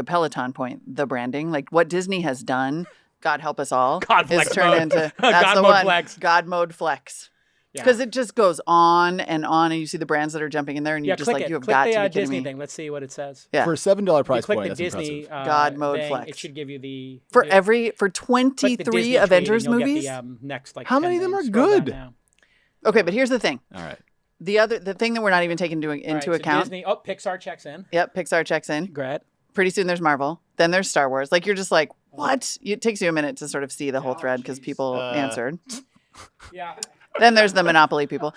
Peloton point, the branding, like what Disney has done. God help us all. God is flex turned mode. into God that's the mode one. flex. God mode flex. Yeah. Because it just goes on, and you see the brands that are jumping in there, and you Yeah, just click like it. you have Click got the to be kidding Disney me. thing. Let's see what it says. Yeah. For a $7 You price click point, the that's Disney impressive. God mode thing, flex. It should give you the For the- for click the 23 Disney Avengers tree and you'll movies. Get the, next, like, How 10 many of them things. are Scroll down good? now. Okay, but here's the thing. All right. The thing that we're not even taking into All right, so account. Disney. Pixar checks in. Yep, Pixar checks in. Great. Pretty soon there's Marvel. Then there's Star Wars. Like you're just like, what? It takes you a minute to sort of see the whole thread because people answered. Yeah. Then there's the Monopoly people.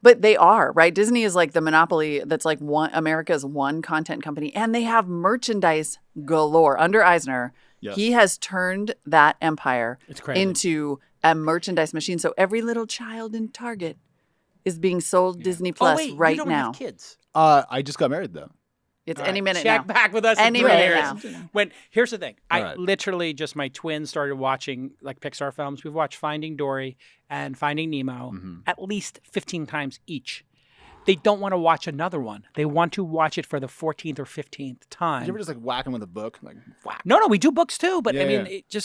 But they are, right? Disney is like the monopoly that's like America's one content company. And they have merchandise galore. Under Eisner, Yes. he has turned that empire It's crazy. into a merchandise machine. So every little child in Target is being sold Disney Plus wait, right you don't now. have kids. I just got married though. It's All any right, minute check now. back with us Any in 3 minute years. now. Here's the thing. I All right. literally just my twins started watching like Pixar films. We've watched Finding Dory and Finding Nemo at least 15 times each. They don't want to watch another one. They want to watch it for the 14th or 15th time. Did you ever just like whack him with a book? Like whack. No, we do books too, but I Yeah, mean, yeah.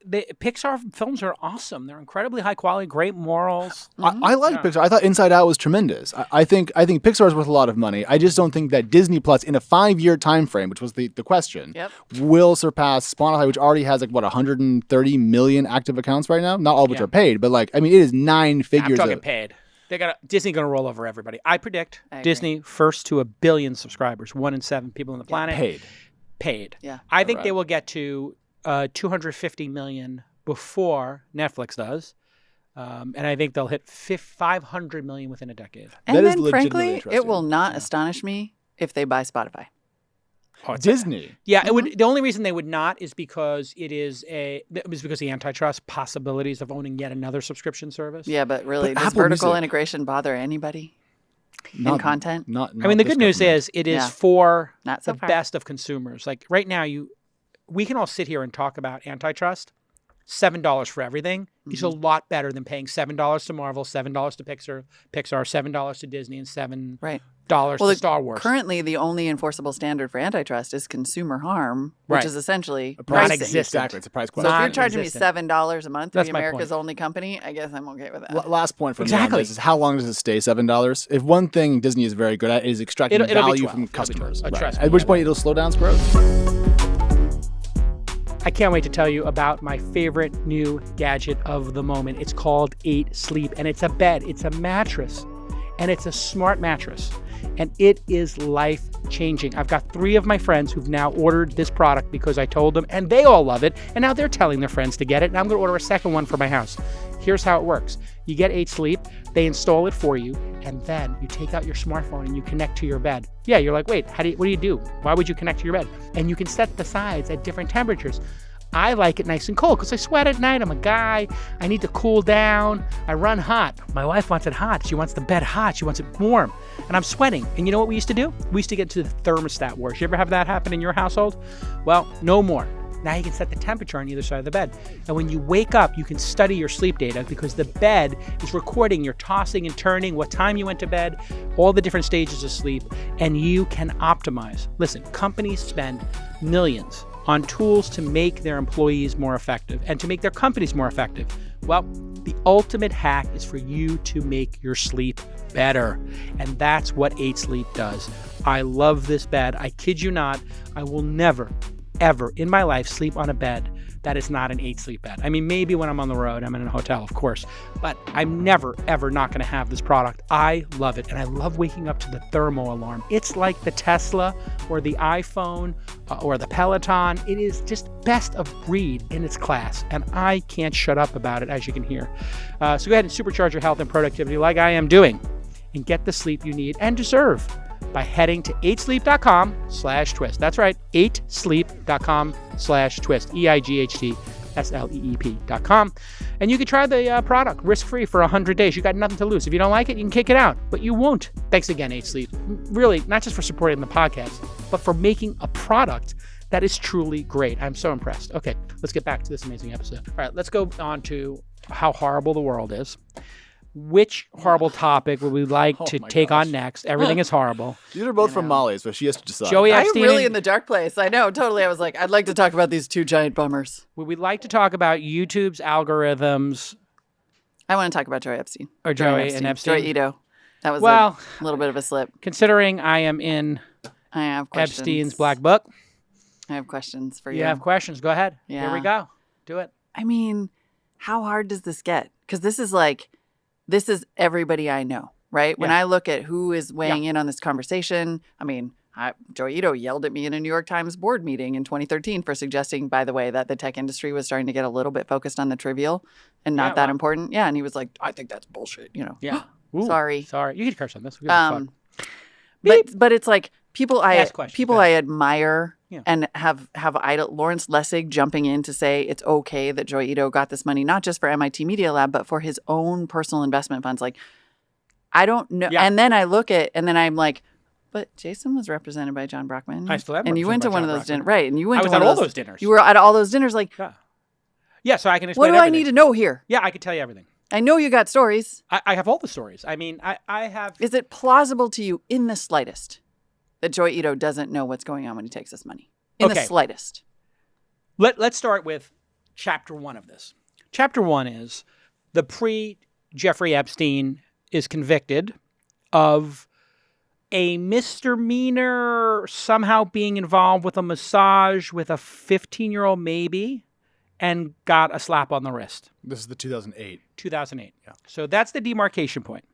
the Pixar films are awesome. They're incredibly high quality, great morals. I like Pixar. I thought Inside Out was tremendous. I think Pixar is worth a lot of money. I just don't think that Disney Plus in a 5-year time frame, which was the question, Yep. will surpass Spotify, which already has like what 130 million active accounts right now. Not all of which Yeah. are paid, but like I mean, it is 9 I'm figures. talking of, paid. Disney gonna roll over everybody. I predict I agree. Disney first to 1 billion subscribers, 1 in 7 people on the planet. paid. Yeah. I think they Alright. will get to 250 million before Netflix does. And I think they'll hit 500 million within a decade. And That is then, legitimately frankly, interesting. it will not astonish me if they buy Spotify. Disney. Yeah, it would. The only reason they would not is because because the antitrust possibilities of owning yet another subscription service. Yeah, but really, But does Apple vertical Music- integration bother anybody in Not- content? Not. I mean, the this good news government. is it is Yeah. for Not so the far. best of consumers. Like right now, we can all sit here and talk about antitrust. $7 for everything is a lot better than paying $7 to Marvel, $7 to Pixar, $7 to Disney, and $7 Right. to Well, Star Wars. Currently, the only enforceable standard for antitrust is consumer harm, which Right. is essentially A price- pricing. Non-existent. Exactly, it's a price So question. if you're charging me Non-existent. $7 a month to That's be my America's point. only company, I guess I'm okay with that. Last point from Exactly. me on this is how long does it stay $7? If one thing Disney is very good at is extracting It'll be value 12. from It'll be customers. 12. Right. Trust me, At which I point will. it'll slow down its growth. I can't wait to tell you about my favorite new gadget of the moment. It's called 8 Sleep, and it's a bed, it's a mattress, and it's a smart mattress, and it is life-changing. I've got 3 of my friends who've now ordered this product because I told them, and they all love it, and now they're telling their friends to get it, and I'm going to order a second one for my house. Here's how it works. You get 8 Sleep, they install it for you, and then you take out your smartphone and you connect to your bed. Yeah, you're like, wait, what do you do? Why would you connect to your bed? And you can set the sides at different temperatures. I like it nice and cold because I sweat at night. I'm a guy. I need to cool down. I run hot. My wife wants it hot. She wants the bed hot. She wants it warm. And I'm sweating. And you know what we used to do? We used to get to the thermostat wars. You ever have that happen in your household? Well, no more. Now you can set the temperature on either side of the bed. And when you wake up, you can study your sleep data because the bed is recording your tossing and turning, what time you went to bed, all the different stages of sleep, and you can optimize. Listen, companies spend millions on tools to make their employees more effective and to make their companies more effective. Well, the ultimate hack is for you to make your sleep better. And that's what 8 Sleep does. I love this bed. I kid you not, I will never, ever in my life sleep on a bed that is not an 8 sleep bed. I mean, maybe when I'm on the road, I'm in a hotel, of course, but I'm never, ever not going to have this product. I love it. And I love waking up to the thermo alarm. It's like the Tesla or the iPhone or the Peloton. It is just best of breed in its class. And I can't shut up about it, as you can hear. So go ahead and supercharge your health and productivity like I am doing and get the sleep you need and deserve by heading to 8sleep.com/twist. That's right, 8sleep.com/twist. EIGHTSLEEP.com. And you can try the product risk-free for 100 days. You got nothing to lose. If you don't like it, you can kick it out, but you won't. Thanks again, 8sleep. Really, not just for supporting the podcast, but for making a product that is truly great. I'm so impressed. Okay, let's get back to this amazing episode. All right, let's go on to how horrible the world is. Which horrible topic would we like to take on next? Everything is horrible. These are both from Molly, so she has to decide. Joey I'm Epstein. really in the dark place. I know, totally. I was like, I'd like to talk about these two giant bummers. Would we like to talk about YouTube's algorithms I want to talk about Joey Epstein. or Joey and Epstein? Joey Ito. That was Well- a little bit of a slip. Considering I am in I have questions. Epstein's black book, I have questions for you. you have questions. Go ahead. Here we Yeah. go. Do it. I mean, how hard does this get? Because this is everybody I know, right? When Yeah. I look at who is weighing in on this conversation, I mean, Joey Ito yelled at me in a New York Times board meeting in 2013 for suggesting, by the way, that the tech industry was starting to get a little bit focused on the trivial and not Yeah, that wow. important. Yeah, and he was like, I think that's bullshit, you know. Yeah. Ooh, Sorry. Sorry. You can curse on this. Who gives a fuck? But it's like people Ask questions. Go I ahead. admire Yeah. and have idol Lawrence Lessig jumping in to say it's okay that Joey Ito got this money not just for MIT Media Lab but for his own personal investment funds. Like, I don't know. Yeah. And then I look at and then I'm like, but Jason was represented by John Brockman. I still am and you went to represented by one of John those dinners, Brockman. right? And you went I to was one at of all those those dinners. You were at all those dinners. Like, Yeah. Yeah, so I can what explain do I everything. need to know here? Yeah, I can tell you everything. I know you got stories. I have all the stories. I mean, I have... Is it plausible to you in the slightest that Joey Ito doesn't know what's going on when he takes this money? In the Okay. slightest. Let's start with chapter 1 of this. Chapter 1 is the pre-Jeffrey Epstein is convicted of a misdemeanor somehow being involved with a massage with a 15-year-old maybe and got a slap on the wrist. This is the 2008. 2008. Yeah. So that's the demarcation point.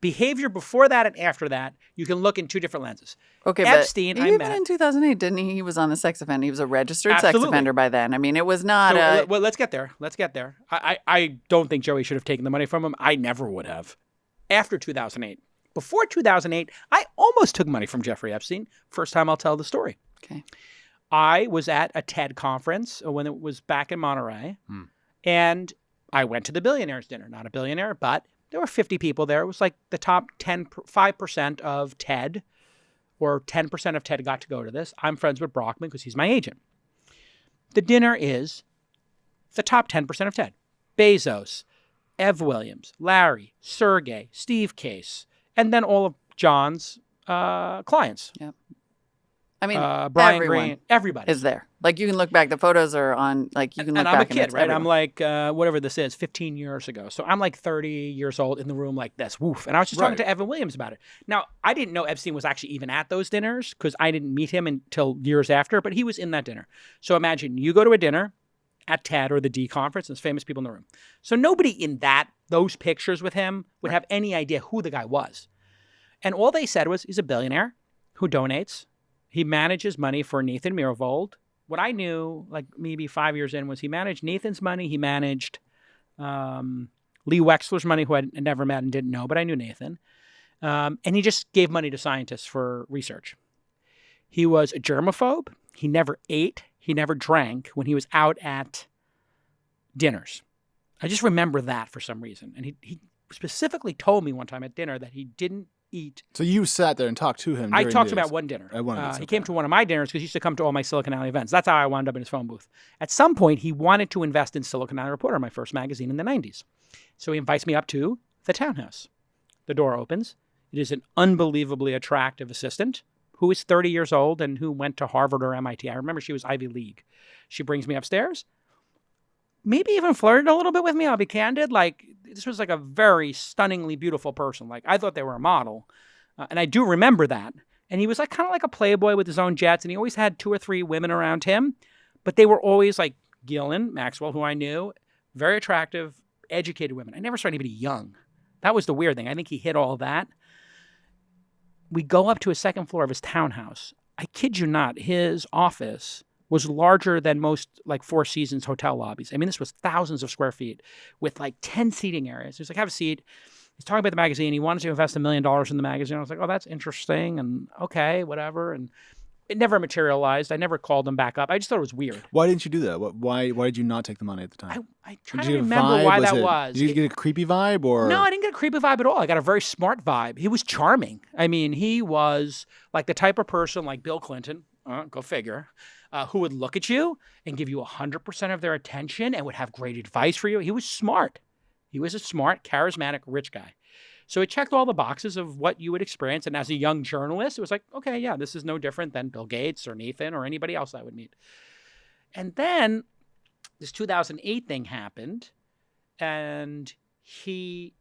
Behavior before that and after that, you can look in two different lenses. Okay, Epstein, but I even met. in 2008, didn't he? He was on the sex offender. He was a registered sex Absolutely. offender by then. I mean, it was not So, a... well, let's get there. Let's get there. I don't think Joey should have taken the money from him. I never would have. After 2008. Before 2008, I almost took money from Jeffrey Epstein. First time I'll tell the story. Okay. I was at a TED conference when it was back in Monterey, and I went to the billionaires dinner. Not a billionaire, but there were 50 people there. It was like the top 5% of TED, or 10% of TED got to go to this. I'm friends with Brockman because he's my agent. The dinner is the top 10% of TED. Bezos, Ev Williams, Larry, Sergey, Steve Case, and then all of John's clients. I mean, Brian everyone Green, everybody. is there. Like, you can look back. The photos are on, like, you can look And back. I'm a kid, it's right? I'm everyone. like, whatever this is, 15 years ago. So I'm like 30 years old in the room like this. Woof. And I was just talking Right. to Evan Williams about it. Now, I didn't know Epstein was actually even at those dinners because I didn't meet him until years after, but he was in that dinner. So imagine you go to a dinner at TED or the D conference, and there's famous people in the room. So nobody in those pictures with him would have any idea who the guy was. And all they said was he's a billionaire who donates. He manages money for Nathan Myhrvold. What I knew, like maybe 5 years in, was he managed Nathan's money. He managed Lee Wexler's money, who I never met and didn't know, but I knew Nathan. And he just gave money to scientists for research. He was a germaphobe. He never ate. He never drank when he was out at dinners. I just remember that for some reason. And he specifically told me one time at dinner that he didn't eat. So you sat there and talked to him. I during talked these. about one dinner. At one of these, He okay. came to one of my dinners because he used to come to all my Silicon Alley events. That's how I wound up in his phone booth. At some point, he wanted to invest in Silicon Alley Reporter, my first magazine in the 90s. So he invites me up to the townhouse. The door opens. It is an unbelievably attractive assistant who is 30 years old and who went to Harvard or MIT. I remember she was Ivy League. She brings me upstairs. Maybe even flirted a little bit with me. I'll be candid. Like, this was like a very stunningly beautiful person. Like, I thought they were a model. And I do remember that. And he was like kind of like a playboy with his own jets. And he always had 2 or 3 women around him. But they were always like Ghislaine Maxwell, who I knew, very attractive, educated women. I never saw anybody young. That was the weird thing. I think he hit all that. We go up to a second floor of his townhouse. I kid you not, his office was larger than most like Four Seasons hotel lobbies. I mean, this was thousands of square feet with like 10 seating areas. He was like, have a seat. He's talking about the magazine. He wanted to invest $1 million in the magazine. I was like, oh, that's interesting. And okay, whatever. And it never materialized. I never called him back up. I just thought it was weird. Why didn't you do that? Why did you not take the money at the time? I try Did to you get a remember vibe? why that was. Did you get a creepy vibe or? No, I didn't get a creepy vibe at all. I got a very smart vibe. He was charming. I mean, he was like the type of person like Bill Clinton, go figure, who would look at you and give you 100% of their attention and would have great advice for you. He was smart. He was a smart, charismatic, rich guy. So it checked all the boxes of what you would experience. And as a young journalist, it was like, okay, yeah, this is no different than Bill Gates or Nathan or anybody else I would meet. And then this 2008 thing happened, and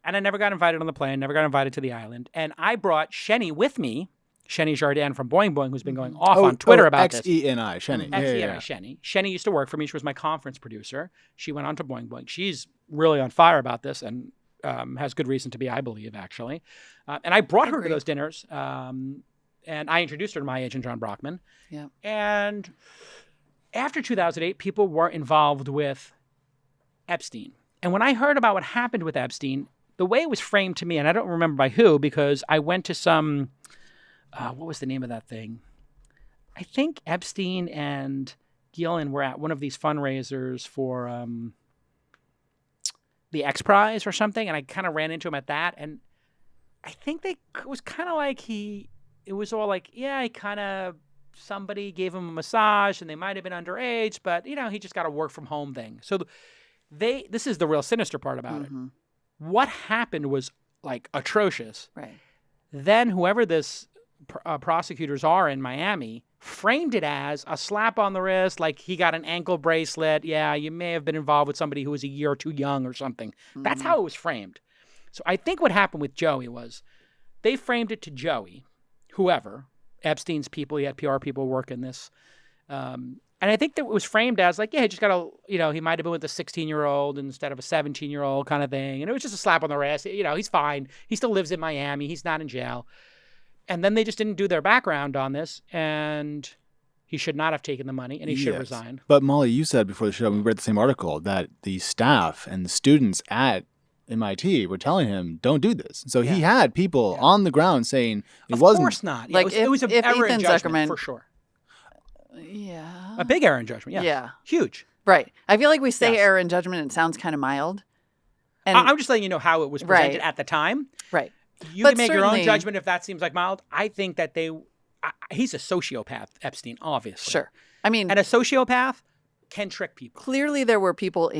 I never got invited on the plane, never got invited to the island. And I brought Shenny with me, Shenny Jardin from Boing Boing, who's been going off on Twitter about this. X-E-N-I, Shenny. X-E-N-I, Shenny. Shenny used to work for me. She was my conference producer. She went on to Boing Boing. She's really on fire about this and has good reason to be, I believe, actually. And I brought her to those dinners, and I introduced her to my agent, John Brockman. Yeah. And after 2008, people were involved with Epstein. And when I heard about what happened with Epstein, the way it was framed to me, and I don't remember by who, because I went to some, what was the name of that thing? I think Epstein and Ghislaine were at one of these fundraisers for the X Prize or something, and I kind of ran into him at that, and I think it was kind of like it was all like, yeah, somebody gave him a massage, and they might have been underage, but, he just got a work from home thing. So this is the real sinister part about it. What happened was, like, atrocious. Right. Then whoever this prosecutors are in Miami framed it as a slap on the wrist, like he got an ankle bracelet. Yeah, you may have been involved with somebody who was a year or two young or something. That's how it was framed. So I think what happened with Joey was they framed it to Joey, whoever, Epstein's people, he had PR people working this. And I think that it was framed as like, yeah, he just got he might have been with a 16-year-old instead of a 17-year-old kind of thing. And it was just a slap on the wrist. He's fine. He still lives in Miami. He's not in jail. And then they just didn't do their background on this, and he should not have taken the money, and he should have resigned. But Molly, you said before the show, we read the same article, that the staff and the students at MIT were telling him, don't do this. So he had people on the ground saying it wasn't. Of course not. Like it was an error in Ethan judgment, Zuckerman, for sure. Yeah. A big error in judgment, yes. Yeah. Huge. Right. I feel like we say Yes. error in judgment, and it sounds kind of mild. And I'm just letting you know how it was presented Right. at the time. right. You But can make your own certainly- judgment if that seems like mild. I think that he's a sociopath, Epstein, obviously. Sure. I mean, And a sociopath can trick people. clearly there were people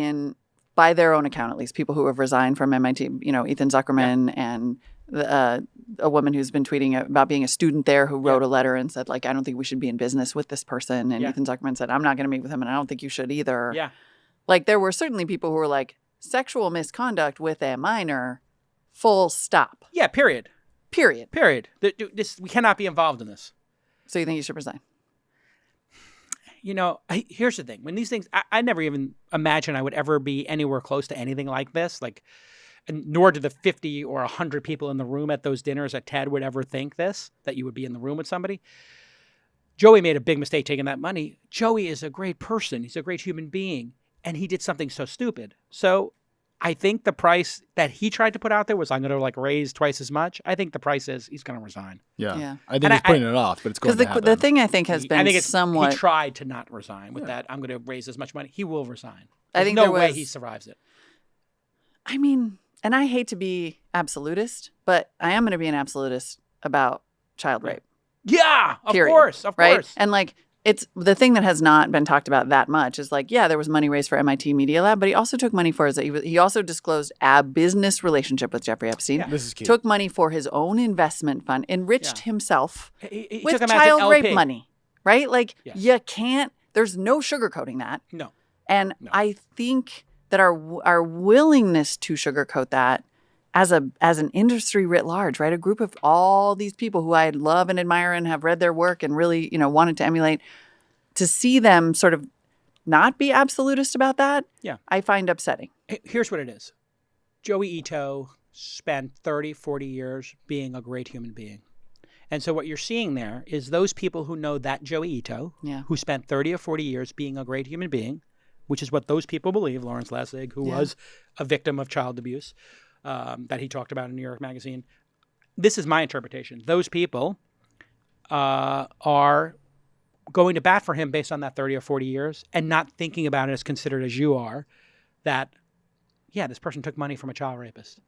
by their own account at least, people who have resigned from MIT, Ethan Zuckerman and a woman who's been tweeting about being a student there who wrote a letter and said, like, I don't think we should be in business with this person. And Ethan Zuckerman said, I'm not going to meet with him, and I don't think you should either. Yeah. Like, there were certainly people who were like, sexual misconduct with a minor, full stop. Yeah, period. Period. Period. We cannot be involved in this. So you think you should resign? Here's the thing. When these things, I never even imagined I would ever be anywhere close to anything like this. Like, and nor did the 50 or 100 people in the room at those dinners at TED would ever think this, that you would be in the room with somebody. Joey made a big mistake taking that money. Joey is a great person. He's a great human being. And he did something so stupid. So I think the price that he tried to put out there was, I'm going to raise twice as much. I think the price is he's going to resign. Yeah. I think he's putting it off, but it's going to happen. Because the thing I think has been somewhat... He tried to not resign with that. I'm going to raise as much money. He will resign. I think no way he survives it. I mean, and I hate to be absolutist, but I am going to be an absolutist about child rape. Yeah, of Period. course. And it's the thing that has not been talked about that much is there was money raised for MIT Media Lab, but he also took money for he also disclosed a business relationship with Jeffrey Epstein. Yeah. This is key. Took money for his own investment fund, enriched himself He with took him as an child LP. rape money, right? Like Yes. you can't. There's no sugarcoating that. No. And I think that our willingness to sugarcoat that as an industry writ large, right? A group of all these people who I love and admire and have read their work and really, wanted to emulate, to see them sort of not be absolutist about that, Yeah. I find upsetting. Here's what it is. Joey Ito spent 30, 40 years being a great human being. And so what you're seeing there is those people who know that Joey Ito, Yeah. who spent 30 or 40 years being a great human being, which is what those people believe, Lawrence Lessig, who was a victim of child abuse that he talked about in New York Magazine. This is my interpretation. Those people are going to bat for him based on that 30 or 40 years and not thinking about it as considered as you are, that, yeah, this person took money from a child rapist.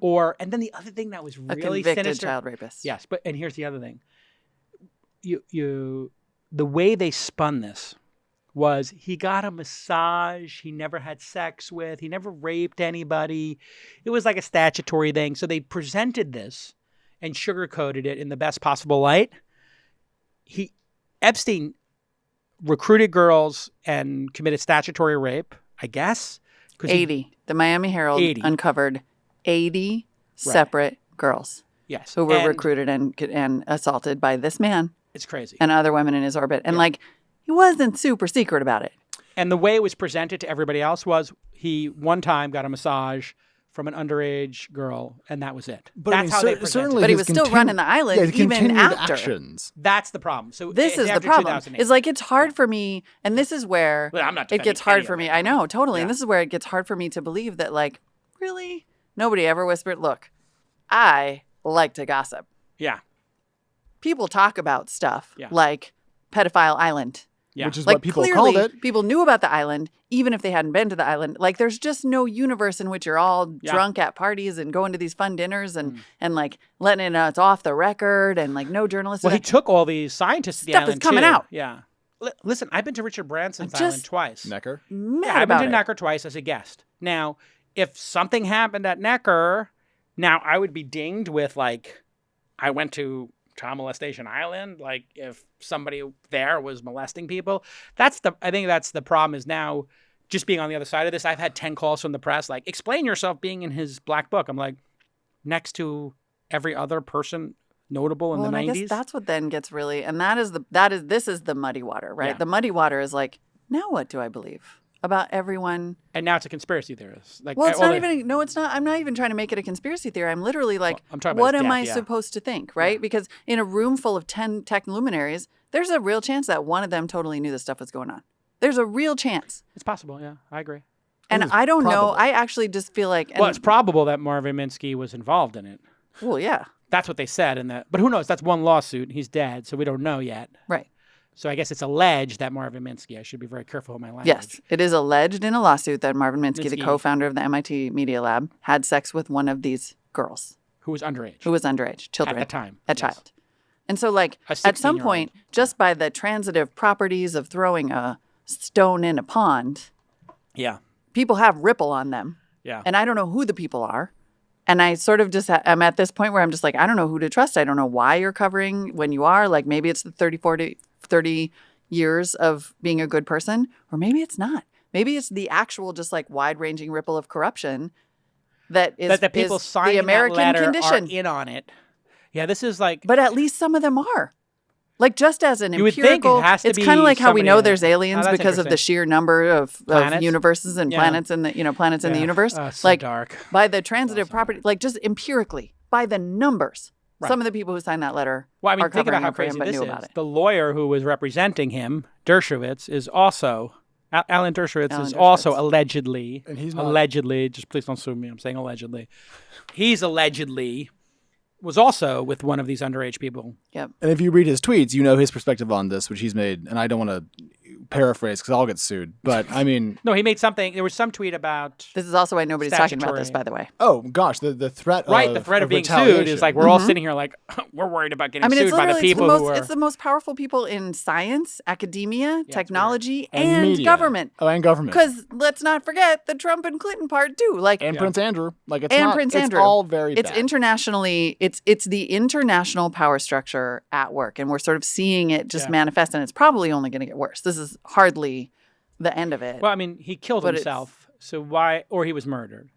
And then the other thing that was A really convicted sinister. child rapist. Yes, and here's the other thing. The way they spun this was he got a massage he never had sex with. He never raped anybody. It was like a statutory thing. So they presented this and sugarcoated it in the best possible light. Epstein recruited girls and committed statutory rape, I guess. 'cause 80. The Miami Herald 80. uncovered 80 separate girls Yes. who were and recruited and assaulted by this man It's crazy. and other women in his orbit. And like, he wasn't super secret about it. And the way it was presented to everybody else was he one time got a massage from an underage girl, and that was it. But That's how they presented certainly it. But he his was still running the island the even continued after. actions. That's the problem. So This is the after problem. 2008. Is like, it's hard for me, and this is where Well, I'm not it defending gets hard any for of me. it. I know, totally. And Yeah. this is where it gets hard for me to believe that, like, really? Nobody ever whispered, look, I like to gossip. Yeah. People talk about stuff Yeah. like Pedophile Island. Yeah. Which is Like, what people clearly, called it. people knew about the island, even if they hadn't been to the island. Like, there's just no universe in which you're all Yeah. drunk at parties and going to these fun dinners and like letting it know it's off the record and like no journalists. Well, he took all these scientists to the Stuff is island coming too. out. Yeah. Listen, I've been to Richard Branson's I'm island just- twice. Necker. mad Yeah, I've about been to it. Necker twice as a guest. Now, if something happened at Necker, now I would be dinged with like, I went to child molestation island. Like if somebody there was molesting people, I think that's the problem is now just being on the other side of this. I've had 10 calls from the press, like explain yourself being in his black book. I'm like, next to every other person notable in Well, the and 90s. I guess that's what then gets really, and this is the muddy water, right? Yeah. The muddy water is like, now what do I believe about everyone? And now it's a conspiracy theorist. Like, Well, it's all not the- even. No, it's not. I'm not even trying to make it a conspiracy theory. I'm literally like, Well, I'm talking about what his am death, I yeah. supposed to think, right? Because in a room full of 10 tech luminaries, there's a real chance that one of them totally knew this stuff was going on. There's a real chance. It's possible. Yeah, I agree. And was I don't know. probable. I actually just feel like, Well, it's probable that Marvin Minsky was involved in it. well, yeah, That's what they said in that. But who knows? That's one lawsuit. He's dead, so we don't know yet. right. So I guess it's alleged that Marvin Minsky. I should be very careful with my language. Yes, it is alleged in a lawsuit that Marvin Minsky, the Minsky. co-founder of the MIT Media Lab, had sex with one of these girls Who was underage who was underage, children, at the time? a Yes. child. And so, like, A at some 16-year-old. point, just by the transitive properties of throwing a stone in a pond, Yeah. people have ripple on them. Yeah. And I don't know who the people are. And I sort of just, I'm at this point where I'm just like, I don't know who to trust. I don't know why you're covering when you are. Like, maybe it's the 30 years of being a good person, or maybe it's not. Maybe it's the actual, just like wide-ranging ripple of corruption that is, that the people is signing the American that letter condition. are in on it. Yeah, this is like But at least some of them are. Like, just as an You would think it empirical, has to it's kind be of like how we somebody know that- there's Oh, aliens that's because of the interesting. sheer number of Planets? universes and Yeah. planets in the planets in the Yeah. universe. Oh, it's so like dark. by the transitive property, like just empirically, by the numbers. Right. Some of the people who signed that letter Well, I mean, are think covering about how him for him, crazy but this knew is. about it. The lawyer who was representing him, Dershowitz, is also Alan Dershowitz Alan is also Dershowitz. allegedly, And he's not- allegedly, just please don't sue me. I'm saying allegedly. He's allegedly was also with one of these underage people. Yep. And if you read his tweets, you know his perspective on this, which he's made. And I don't want to paraphrase because I'll get sued. But I mean, No, he made something. There was some tweet about This is also why nobody's talking about this, Statutory. by the way. oh gosh, the threat right. of, The threat of being sued retaliation. is like we're all sitting here like we're worried about getting I mean, it's sued by the literally people who are. it's the most powerful people in science, academia, weird. technology, And and media. government. Oh, and government. Because let's not forget the Trump and Clinton part too. Like, And Yeah. Prince Andrew. Like it's and not, Prince it's Andrew. all very it's bad. internationally, it's the international power structure at work, and we're sort of seeing it just Yeah. manifest, and it's probably only going to get worse. This is hardly the end of it. Well, I mean, he killed But it's- himself. So why? Or he was murdered.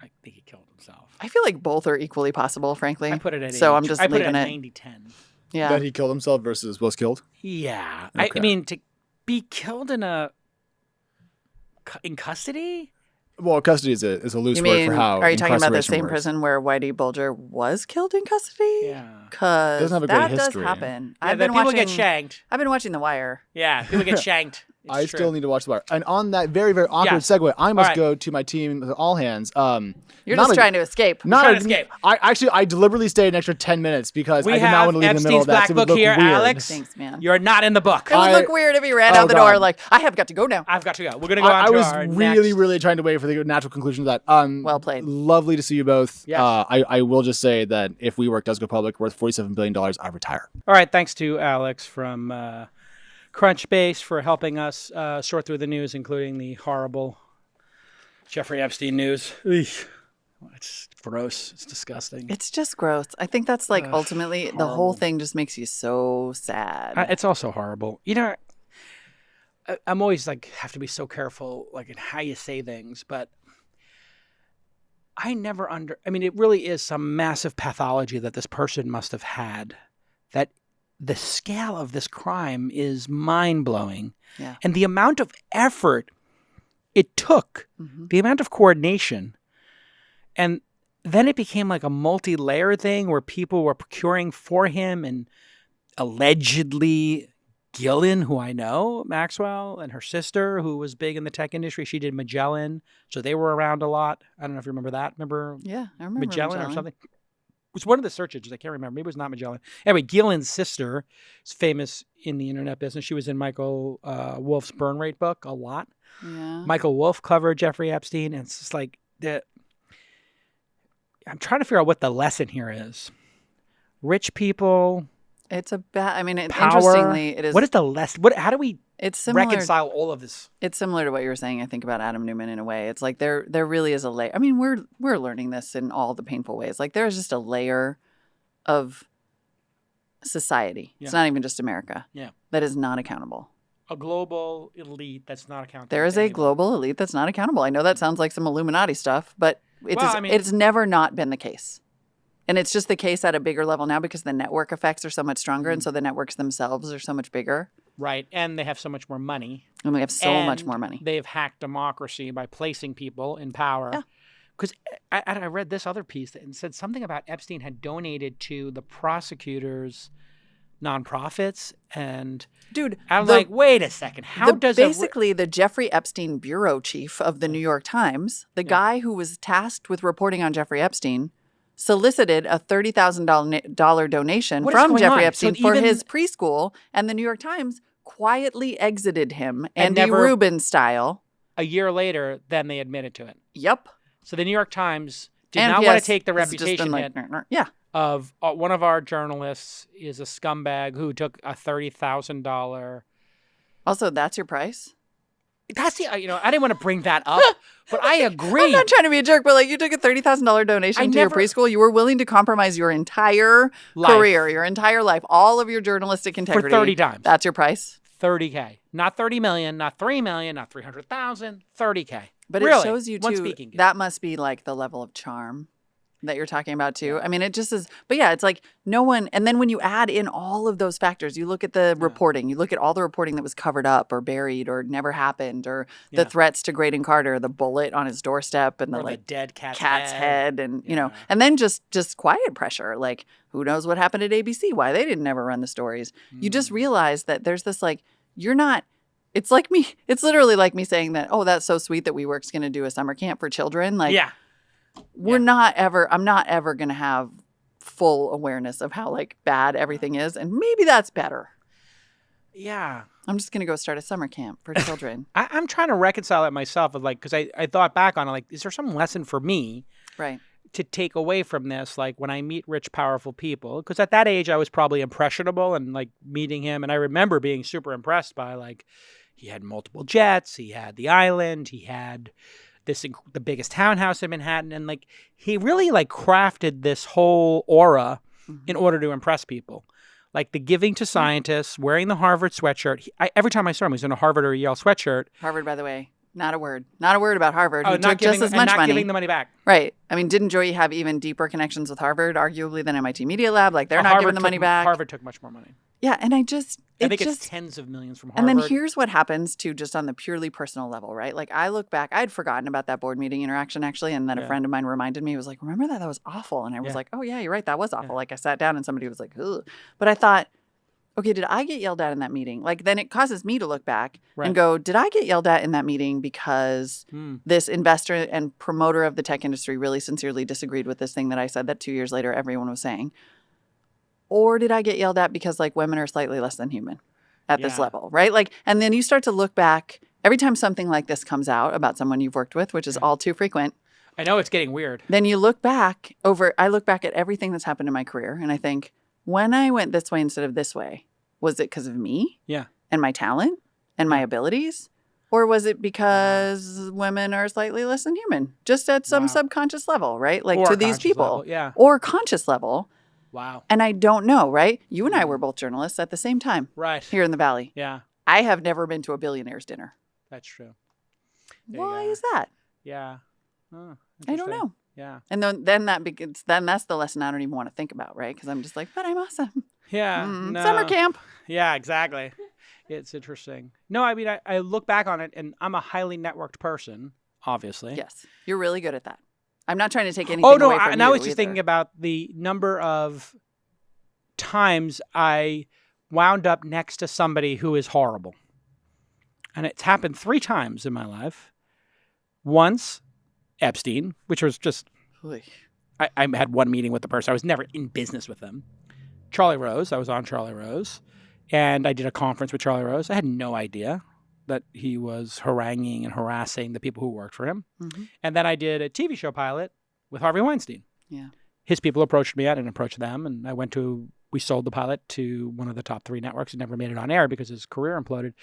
I think he killed himself. I feel like both are equally possible, frankly. I put it at so 80. I'm just I put leaving it at it. 90-10. Yeah. That he killed himself versus was killed. Yeah. I Okay. mean, to be killed in custody? Well, custody is a loose You word mean, for how are you talking about the incarceration same works. prison where Whitey Bulger was killed in custody? Yeah. Because Doesn't have a great that does history. happen. Yeah, the people get shanked. I've been watching The Wire. Yeah, people get shanked. It's I true. still need to watch the wire. And on that very, very awkward Yes. segue, I must right. go to my team, all hands. You're just trying to escape. Not trying a- to escape. I deliberately stayed an extra 10 minutes because We I did not have want to leave in the middle Epstein's of that. Black 'cause it would Book look here, weird. Alex. Thanks, man. You're not in the book. It would I- look weird if he ran Oh, out the door God. like, I have got to go now. I've got to go. We're gonna go on I to was our really, next. really trying to wait for the natural conclusion of that. Well played. Lovely to see you both. Yes. I will just say that if WeWork does go public, worth $47 billion, I retire. All right, thanks to Alex from Crunchbase for helping us sort through the news, including the horrible Jeffrey Epstein news. Eesh. It's gross. It's disgusting. It's just gross. I think that's like ultimately the whole horrible. thing just makes you so sad. It's also horrible. You know, I'm always like have to be so careful like in how you say things, but I mean, it really is some massive pathology that this person must have had. That the scale of this crime is mind-blowing. Yeah. And the amount of effort it took, the amount of coordination, and then it became like a multi-layer thing where people were procuring for him, and allegedly Gillian, who I know, Maxwell, and her sister, who was big in the tech industry, she did Magellan, so they were around a lot. I don't know if you remember that. Remember Yeah, I remember Magellan or something? It was one of the search engines. I can't remember. Maybe it was not Magellan. Anyway, Gillian's sister is famous in the internet business. She was in Michael Wolff's Burn Rate book a lot. Yeah. Michael Wolff covered Jeffrey Epstein, and it's just like I'm trying to figure out what the lesson here is. Rich people, It's a bad. I mean, power. interestingly, it is. What is the lesson? How do we It's similar. reconcile all of this? It's similar to what you were saying. I think about Adam Newman in a way. It's like there really is a layer. I mean, we're learning this in all the painful ways. Like there's just a layer of society. Yeah. It's not even just America. Yeah. That is not accountable. A global elite that's not accountable. There is to a anyone. global elite that's not accountable. I know that sounds like some Illuminati stuff, but Well, it's never not been the case. And it's just the case at a bigger level now because the network effects are so much stronger. And so the networks themselves are so much bigger. Right, and they have so much more money. And we have so much And more money. They've hacked democracy by placing people in power. Yeah. Because I read this other piece that said something about Epstein had donated to the prosecutors' nonprofits, and Dude, I'm like, wait a second, how does basically the Jeffrey Epstein bureau chief of the New York Times, the guy who was tasked with reporting on Jeffrey Epstein, solicited a $30,000 donation What is from going Jeffrey on? Epstein So for even- his preschool, and the New York Times quietly exited him, And Andy never- Rubin style. a year later, then they admitted to it? Yep. So the New York Times did And not want PS to take the has just been reputation hit Yeah. of one of our journalists is a scumbag who took a $30,000. Also, that's your price? That's the, I didn't want to bring that up, but I agree. I'm not trying to be a jerk, but like you took a $30,000 donation to your never- preschool. You were willing to compromise your entire Life. career, your entire life, all of your journalistic integrity. 30 times. That's your price. 30K. Not 30 million, not 3 million, not 300,000, 30K. But Really, it shows you one too, speaking gig. that must be like the level of charm that you're talking about too. I mean, it just is, but yeah, it's like no one, and then when you add in all of those factors, you look at the reporting, you look at all the reporting that was covered up or buried or never happened, or the Yeah. threats to Graydon Carter, the bullet on his doorstep and Or the the like dead cat's head and, you know, Yeah. and then just quiet pressure. Like who knows what happened at ABC, why they didn't ever run the stories. You just Mm. realize that there's this like, you're not, it's like me, it's literally like me saying that, oh, that's so sweet that WeWork's going to do a summer camp for children. Like, Yeah. I'm not ever going to have full awareness of how like bad everything is. And maybe that's better. Yeah. I'm just going to go start a summer camp for children. I'm trying to reconcile it myself of like, because I thought back on it, like, is there some lesson for me Right. to take away from this? Like when I meet rich, powerful people, because at that age I was probably impressionable and like meeting him. And I remember being super impressed by like, he had multiple jets, he had the island, he had the biggest townhouse in Manhattan. And like, he really like crafted this whole aura in order to impress people. Like the giving to scientists, wearing the Harvard sweatshirt. Every time I saw him, he was in a Harvard or a Yale sweatshirt. Harvard, by the way, not a word about Harvard. Oh, Who not took just giving, as and much not money. giving the money back. Right. I mean, didn't Joey have even deeper connections with Harvard, arguably, than MIT Media Lab? Like, they're not Harvard giving the money took- back. Harvard took much more money. Yeah, and I think it's tens of millions from Harvard. And then here's what happens too, just on the purely personal level, right? Like I look back, I'd forgotten about that board meeting interaction actually, and then a friend of mine reminded me. He was like, "Remember that? That was awful." And I was like, "Oh yeah, you're right. That was awful." Like I sat down and somebody was like, "Ugh," but I thought, okay, did I get yelled at in that meeting? Like then it causes me to look back and go, did I get yelled at in that meeting because this investor and promoter of the tech industry really sincerely disagreed with this thing that I said that 2 years later everyone was saying? Or did I get yelled at because like women are slightly less than human at this level, right? Like, and then you start to look back every time something like this comes out about someone you've worked with, which is all too frequent. I know it's getting weird. Then you look back I look back at everything that's happened in my career and I think, when I went this way instead of this way, was it because of me? Yeah. And my talent and my abilities? Or was it because women are slightly less than human? Just at some subconscious level, right? Like or to these people. Level, or conscious level. Wow. And I don't know, right? You and I were both journalists at the same time. Right. Here in the Valley. Yeah. I have never been to a billionaire's dinner. That's true. Why is that? Yeah. Oh, I don't know. Yeah. And then that begins. Then that's the lesson I don't even want to think about, right? Because I'm just like, but I'm awesome. Yeah. No. Summer camp. Yeah, exactly. It's interesting. No, I mean, I look back on it, and I'm a highly networked person, obviously. Yes, you're really good at that. I'm not trying to take anything away from and I was just either. thinking about the number of times I wound up next to somebody who is horrible. And it's happened 3 times in my life. Once, Epstein, which was just, I had one meeting with the person. I was never in business with them. Charlie Rose, I was on Charlie Rose. And I did a conference with Charlie Rose. I had no idea that he was haranguing and harassing the people who worked for him. Mm-hmm. And then I did a TV show pilot with Harvey Weinstein. Yeah. His people approached me. I didn't approach them. And we sold the pilot to one of the top 3 networks. It never made it on air because his career imploded.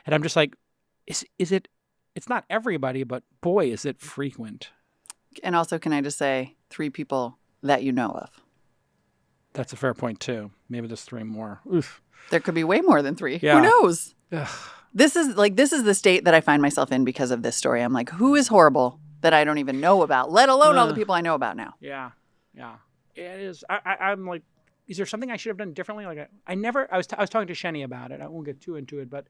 And I'm just like, is it, it's not everybody, but boy, is it frequent. And also, can I just say 3 people that you know of? That's a fair point too. Maybe there's 3 more. Oof. There could be way more than 3. Yeah. Who knows? Ugh. This is the state that I find myself in because of this story. I'm like, who is horrible that I don't even know about, let alone all the people I know about now? Yeah. Yeah. It is. I'm like, is there something I should have done differently? Like I was talking to Shenny about it. I won't get too into it, but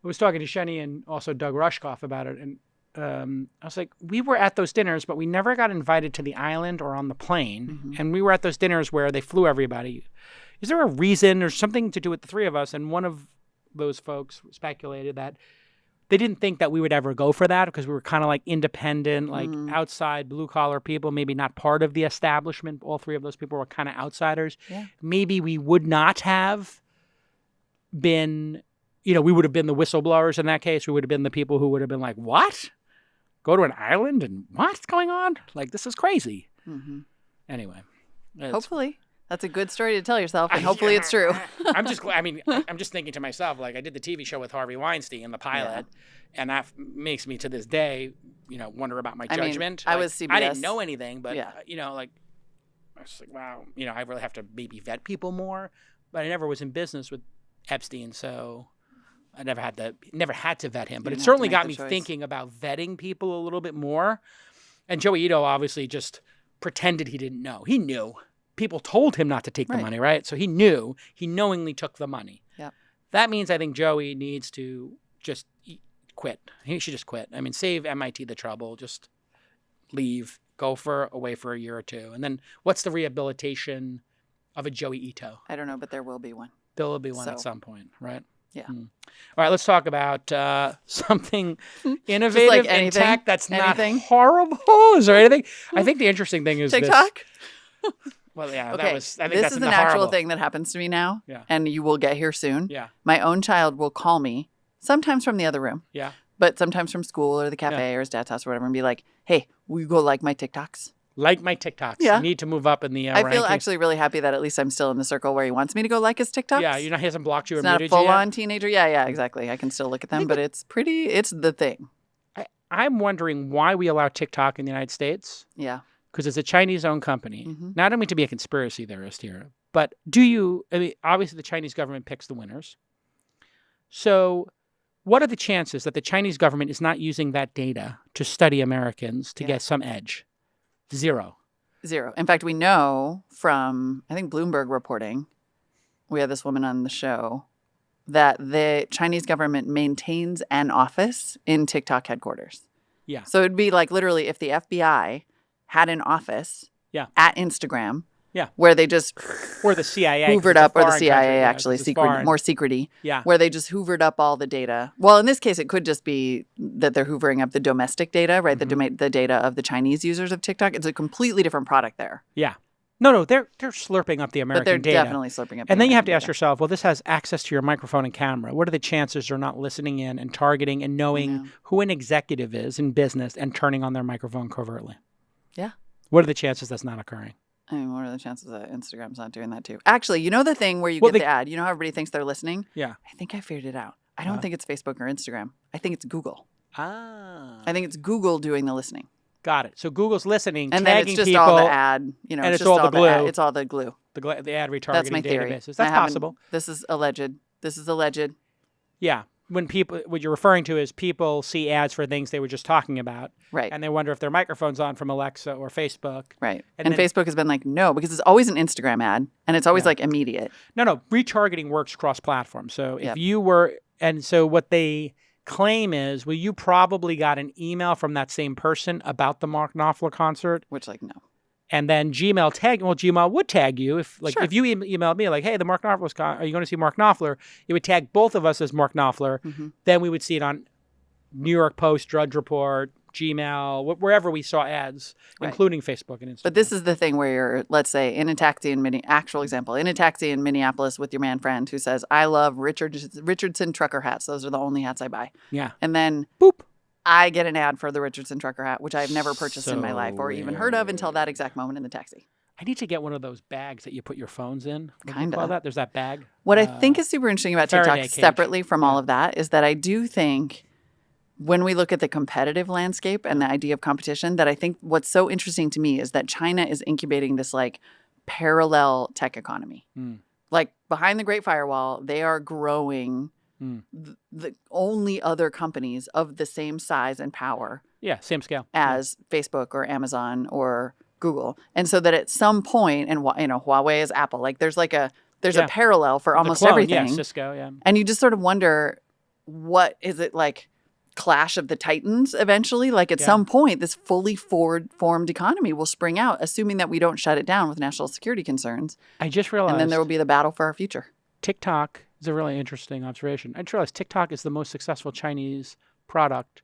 I was talking to Shenny and also Doug Rushkoff about it. And I was like, we were at those dinners, but we never got invited to the island or on the plane. Mm-hmm. And we were at those dinners where they flew everybody. Is there a reason or something to do with the 3 of us? And one of those folks speculated that they didn't think that we would ever go for that because we were kind of like independent, like outside blue collar people, maybe not part of the establishment. All 3 of those people were kind of outsiders. Yeah. Maybe we would not have been, we would have been the whistleblowers in that case. We would have been the people who would have been like, what? Go to an island and what's going on? Like, this is crazy. Mm-hmm. Anyway. Hopefully. That's a good story to tell yourself, and hopefully it's true. I'm just thinking to myself, like, I did the TV show with Harvey Weinstein, the pilot, and that makes me to this day, wonder about my judgment. I was CBS. I didn't know anything, but, like, I was like, wow, I really have to maybe vet people more. But I never was in business with Epstein, so I never had to vet him. But it certainly got me thinking about vetting people a little bit more. And Joey Ito obviously just pretended he didn't know. He knew. People told him not to take the money, right? So he knew. He knowingly took the money. Yep. That means I think Joey needs to just quit. He should just quit. I mean, save MIT the trouble. Just leave. Go away for a year or 2. And then what's the rehabilitation of a Joey Ito? I don't know, but there will be one. There will be one at some point, right? Yeah. All right, let's talk about something innovative in tech that's not horrible. Is there anything? I think the interesting thing is TikTok? Well, yeah, okay. I think this that's is an actual thing that happens to me now, and you will get here soon. Yeah. My own child will call me, sometimes from the other room, but sometimes from school or the cafe or his dad's house or whatever, and be like, hey, will you go like my TikToks? Like my TikToks. Yeah. You need to move up in the I feel rankings. actually really happy that at least I'm still in the circle where he wants me to go like his TikToks. Yeah, he hasn't blocked you or muted you. It's not a full-on teenager. Yeah, exactly. I can still look at them, but it's the thing. I'm wondering why we allow TikTok in the United States. Yeah. Because it's a Chinese-owned company. Mm-hmm. Now, I don't mean to be a conspiracy theorist here, but obviously the Chinese government picks the winners. So what are the chances that the Chinese government is not using that data to study Americans to get some edge? 0. In fact, we know from, I think, Bloomberg reporting we had this woman on the show, that the Chinese government maintains an office in TikTok headquarters. Yeah. So it'd be like literally if the FBI had an office Yeah. at Instagram Yeah. where they just Or the CIA. 'cause hoovered it's a up, or the foreign CIA country, yeah, actually, 'cause it's secret, foreign. more secrety, Yeah. where they just hoovered up all the data. Well, in this case, it could just be that they're hoovering up the domestic data, right? The data of the Chinese users of TikTok. It's a completely different product there. Yeah. No, they're slurping up the American But they're data. definitely slurping up. And the then you have to American ask data. yourself, well, this has access to your microphone and camera. What are the chances they're not listening in and targeting and knowing who an executive is in business and turning on their microphone covertly? Yeah. What are the chances that's not occurring? I mean, what are the chances that Instagram's not doing that too? Actually, you know the thing where you Well, get the ad? You know how everybody thinks they're listening? Yeah. I think I figured it out. I don't think it's Facebook or Instagram. I think it's Google. Ah. I think it's Google doing the listening. Got it. So Google's listening, And then tagging it's just people, all the ad, you know, and it's just all the glue. It's all the glue. the ad retargeting That's my theory. databases. I That's haven't- possible. This is alleged. This is alleged. Yeah. What you're referring to is people see ads for things they were just talking about, Right. and they wonder if their microphone's on from Alexa or Facebook. Right. And And then- Facebook has been like, no, because it's always an Instagram ad and it's always like immediate. No, retargeting works cross-platform. So if Yep. you were, and so what they claim is, well, you probably got an email from that same person about the Mark Knopfler concert, Which, like, no. and then Gmail would tag you if, like, Sure. if you emailed me like, hey, the Mark Knopfler's are you going to see Mark Knopfler? It would tag both of us as Mark Knopfler. Mm-hmm. Then we would see it on New York Post, Drudge Report, Gmail, wherever we saw ads, Right. including Facebook and Instagram. But this is the thing where you're, let's say, in a taxi in Minneapolis with your man friend who says, I love Richardson trucker hats. Those are the only hats I buy. Yeah. And then Boop. I get an ad for the Richardson trucker hat, which I've never purchased in my life or even heard of weird. until that exact moment in the taxi. I need to get one of those bags that you put your phones in. What do you Kinda. call that? There's that bag. What I think is super interesting about Faraday TikTok cage. separately from all of that is that I do think when we look at the competitive landscape and the idea of competition, that I think what's so interesting to me is that China is incubating this like parallel tech economy. Mm. Like behind the Great Firewall, they are growing the only other companies of the same size and power Yeah, same scale. as Facebook or Amazon or Google. And so that at some point, and you know, Huawei is Apple, like there's a parallel for The almost clone, everything. Yeah, Cisco, yeah. And you just sort of wonder, what is it like? Clash of the Titans eventually? Like at some point, this fully formed economy will spring out, assuming that we don't shut it down with national security concerns. I just realized And then there will be the battle for our future. TikTok is a really interesting observation. I just realized TikTok is the most successful Chinese product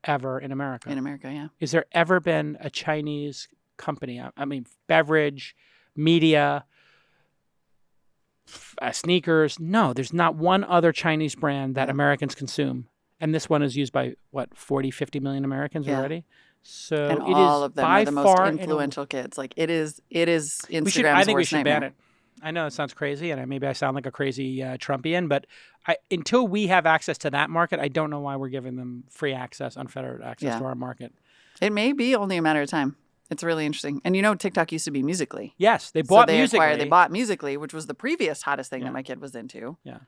ever in America. In America, yeah. Is there ever been a Chinese company, I mean, beverage, media, sneakers? No, there's not one other Chinese brand that Americans consume. And this one is used by, what, 40, 50 million Americans Yeah. already? So And it all is of them by are the most far influential kids. Like it is Instagram's I think we worst should nightmare. ban it. I know it sounds crazy, and maybe I sound like a crazy Trumpian, but until we have access to that market, I don't know why we're giving them free access, unfettered access to our market. It may be only a matter of time. It's really interesting. And you know, TikTok used to be Musical.ly. Yes, they bought so Musical.ly. they bought Musical.ly, which was the previous hottest thing that my kid was into. Yeah.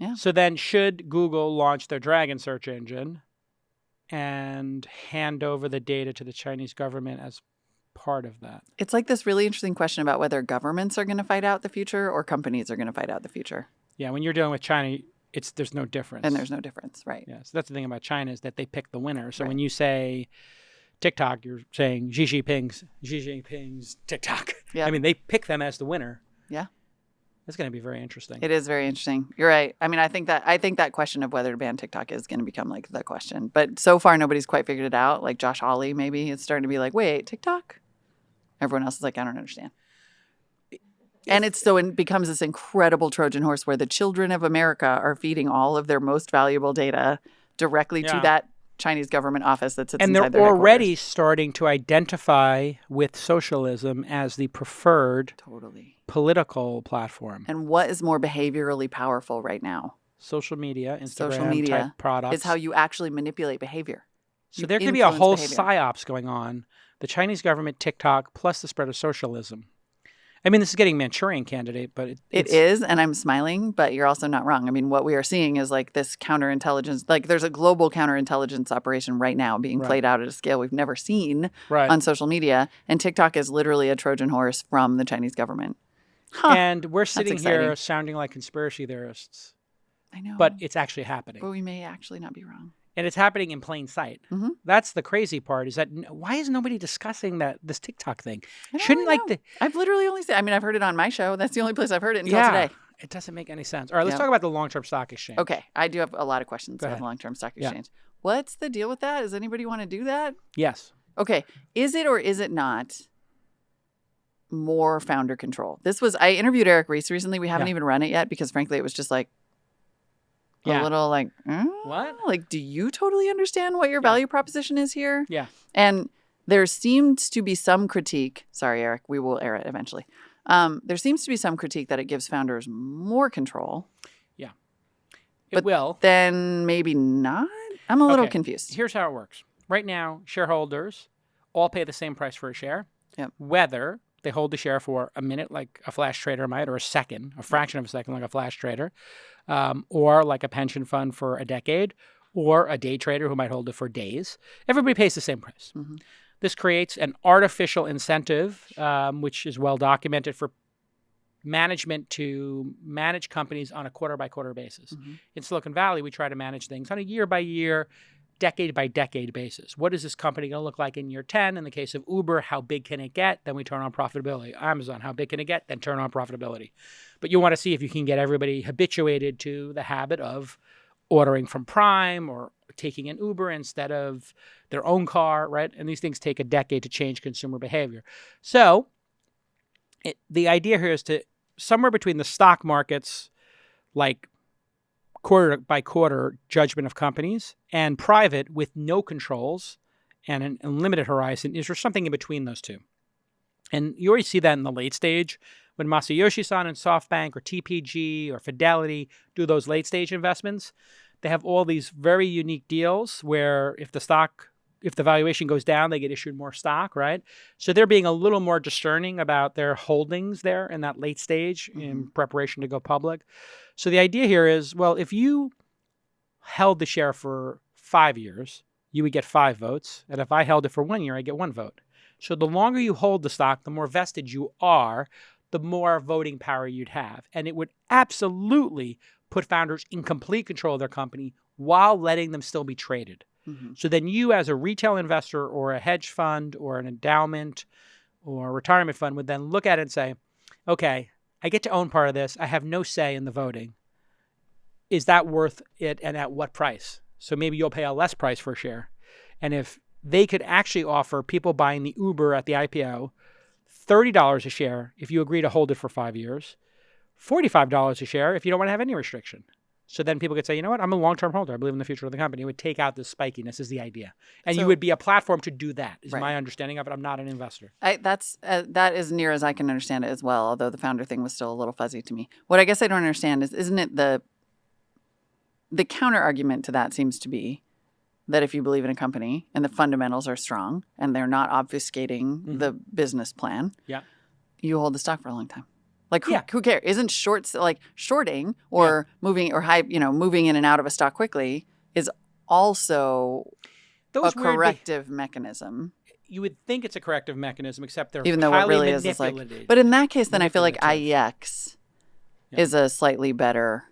Yeah. So then should Google launch their Dragon search engine and hand over the data to the Chinese government as part of that? It's like this really interesting question about whether governments are going to fight out the future or companies are going to fight out the future. Yeah, when you're dealing with China, there's no difference. And there's no difference, right? Yeah, so that's the thing about China is that they pick the winner. So Right. when you say TikTok, you're saying Xi Jinping's TikTok. Yeah. I mean, they pick them as the winner. Yeah. That's going to be very interesting. It is very interesting. You're right. I mean, I think that question of whether to ban TikTok is going to become like the question. But so far, nobody's quite figured it out. Like Josh Hawley, maybe it's starting to be like, wait, TikTok? Everyone else is like, I don't understand. And it becomes this incredible Trojan horse where the children of America are feeding all of their most valuable data directly to Yeah. that Chinese government office that sits And inside they're their already headquarters. starting to identify with socialism as the preferred Totally. political platform. And what is more behaviorally powerful right now? Social media, Instagram Social media type products. is how you actually manipulate behavior. So You there could be a influence whole behavior. psyops going on. The Chinese government, TikTok, plus the spread of socialism. I mean, this is getting Manchurian Candidate, but It is, and I'm smiling, but you're also not wrong. I mean, what we are seeing is like this counterintelligence, like there's a global counterintelligence operation right now being Right. played out at a scale we've never seen right. on social media. And TikTok is literally a Trojan horse from the Chinese government. And we're sitting here exciting. sounding like conspiracy theorists, I know. but it's actually happening. But we may actually not be wrong. And it's happening in plain sight. Mhm. That's the crazy part, is that why is nobody discussing this TikTok thing? I don't Shouldn't really like know. I've literally only seen, I mean, I've heard it on my show. That's the only place I've heard it until yeah, today. it doesn't make any sense. All right, let's Yep. talk about the long-term stock exchange. Okay. I do have a lot of questions Go about ahead. long-term stock Yeah. exchange. What's the deal with that? Does anybody want to do that? Yes. Okay. Is it or is it not more founder control? I interviewed Eric Ries recently. We haven't Yeah. even run it yet because frankly, it was just like Yeah. a little like, What? Like, do you totally understand what your value proposition is here? Yeah. And there seems to be some critique. Sorry, Eric, we will air it eventually. There seems to be some critique that it gives founders more control. It But will. Then maybe not. I'm a little Okay. confused. Here's how it works. Right now, shareholders all pay the same price for a share, Yep. whether they hold the share for a minute like a flash trader might, or a second, a fraction of a second like a flash trader, or like a pension fund for a decade, or a day trader who might hold it for days. Everybody pays the same price. Mhm. This creates an artificial incentive, which is well documented, for management to manage companies on a quarter-by-quarter basis. Mhm. In Silicon Valley, we try to manage things on a year-by-year, decade-by-decade basis. What is this company going to look like in year 10? In the case of Uber, how big can it get? Then we turn on profitability. Amazon, how big can it get? Then turn on profitability. But you want to see if you can get everybody habituated to the habit of ordering from Prime or taking an Uber instead of their own car, right? And these things take a decade to change consumer behavior. So the idea here is to somewhere between the stock markets, like quarter by quarter judgment of companies, and private with no controls and an unlimited horizon, is there something in between those two? And you already see that in the late stage when Masayoshi-san and SoftBank or TPG or Fidelity do those late stage investments. They have all these very unique deals where if the valuation goes down, they get issued more stock, right? So they're being a little more discerning about their holdings there in that late stage in preparation to go public. So the idea here is, well, if you held the share for 5 years, you would get 5 votes. And if I held it for 1 year, I get 1 vote. So the longer you hold the stock, the more vested you are, the more voting power you'd have. And it would absolutely put founders in complete control of their company while letting them still be traded. Mhm. So then you, as a retail investor or a hedge fund or an endowment or a retirement fund, would then look at it and say, okay, I get to own part of this. I have no say in the voting. Is that worth it, and at what price? So maybe you'll pay a less price for a share. And if they could actually offer people buying the Uber at the IPO $30 a share if you agree to hold it for 5 years, $45 a share if you don't want to have any restriction. So then people could say, you know what, I'm a long-term holder. I believe in the future of the company. It would take out this spikiness is the idea. And you So- would be a platform to do that, is Right. my understanding of it. I'm not an investor. That is near as I can understand it as well, although the founder thing was still a little fuzzy to me. What I guess I don't understand is, isn't it the counter argument to that seems to be that if you believe in a company and the fundamentals are strong and they're not obfuscating the business plan, Yeah. you hold the stock for a long time. Like, Yeah. who cares? Isn't shorting or moving or moving in and out of a stock quickly is also Those a weird corrective mechanism? you would think it's a corrective mechanism, except they're Even though what highly really is like, manipulated. but in that case, then I feel like manipulative. IEX Yeah. is a slightly better,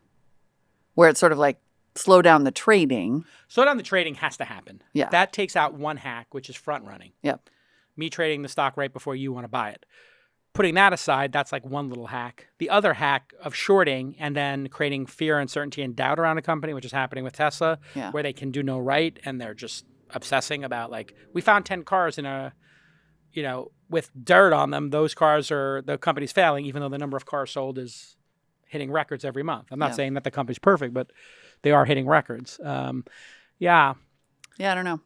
where it's sort of like slow down the trading. Slow down the trading has to happen. Yeah. That takes out one hack, which is front running. Yep. Me trading the stock right before you want to buy it. Putting that aside, that's like one little hack. The other hack of shorting and then creating fear, uncertainty, and doubt around a company, which is happening with Tesla, Yeah. where they can do no right and they're just obsessing about, like, we found 10 cars in a, with dirt on them. Those cars the company's failing, even though the number of cars sold is hitting records every month. I'm not Yeah. saying that the company's perfect, but they are hitting records. Yeah. Yeah, I don't know.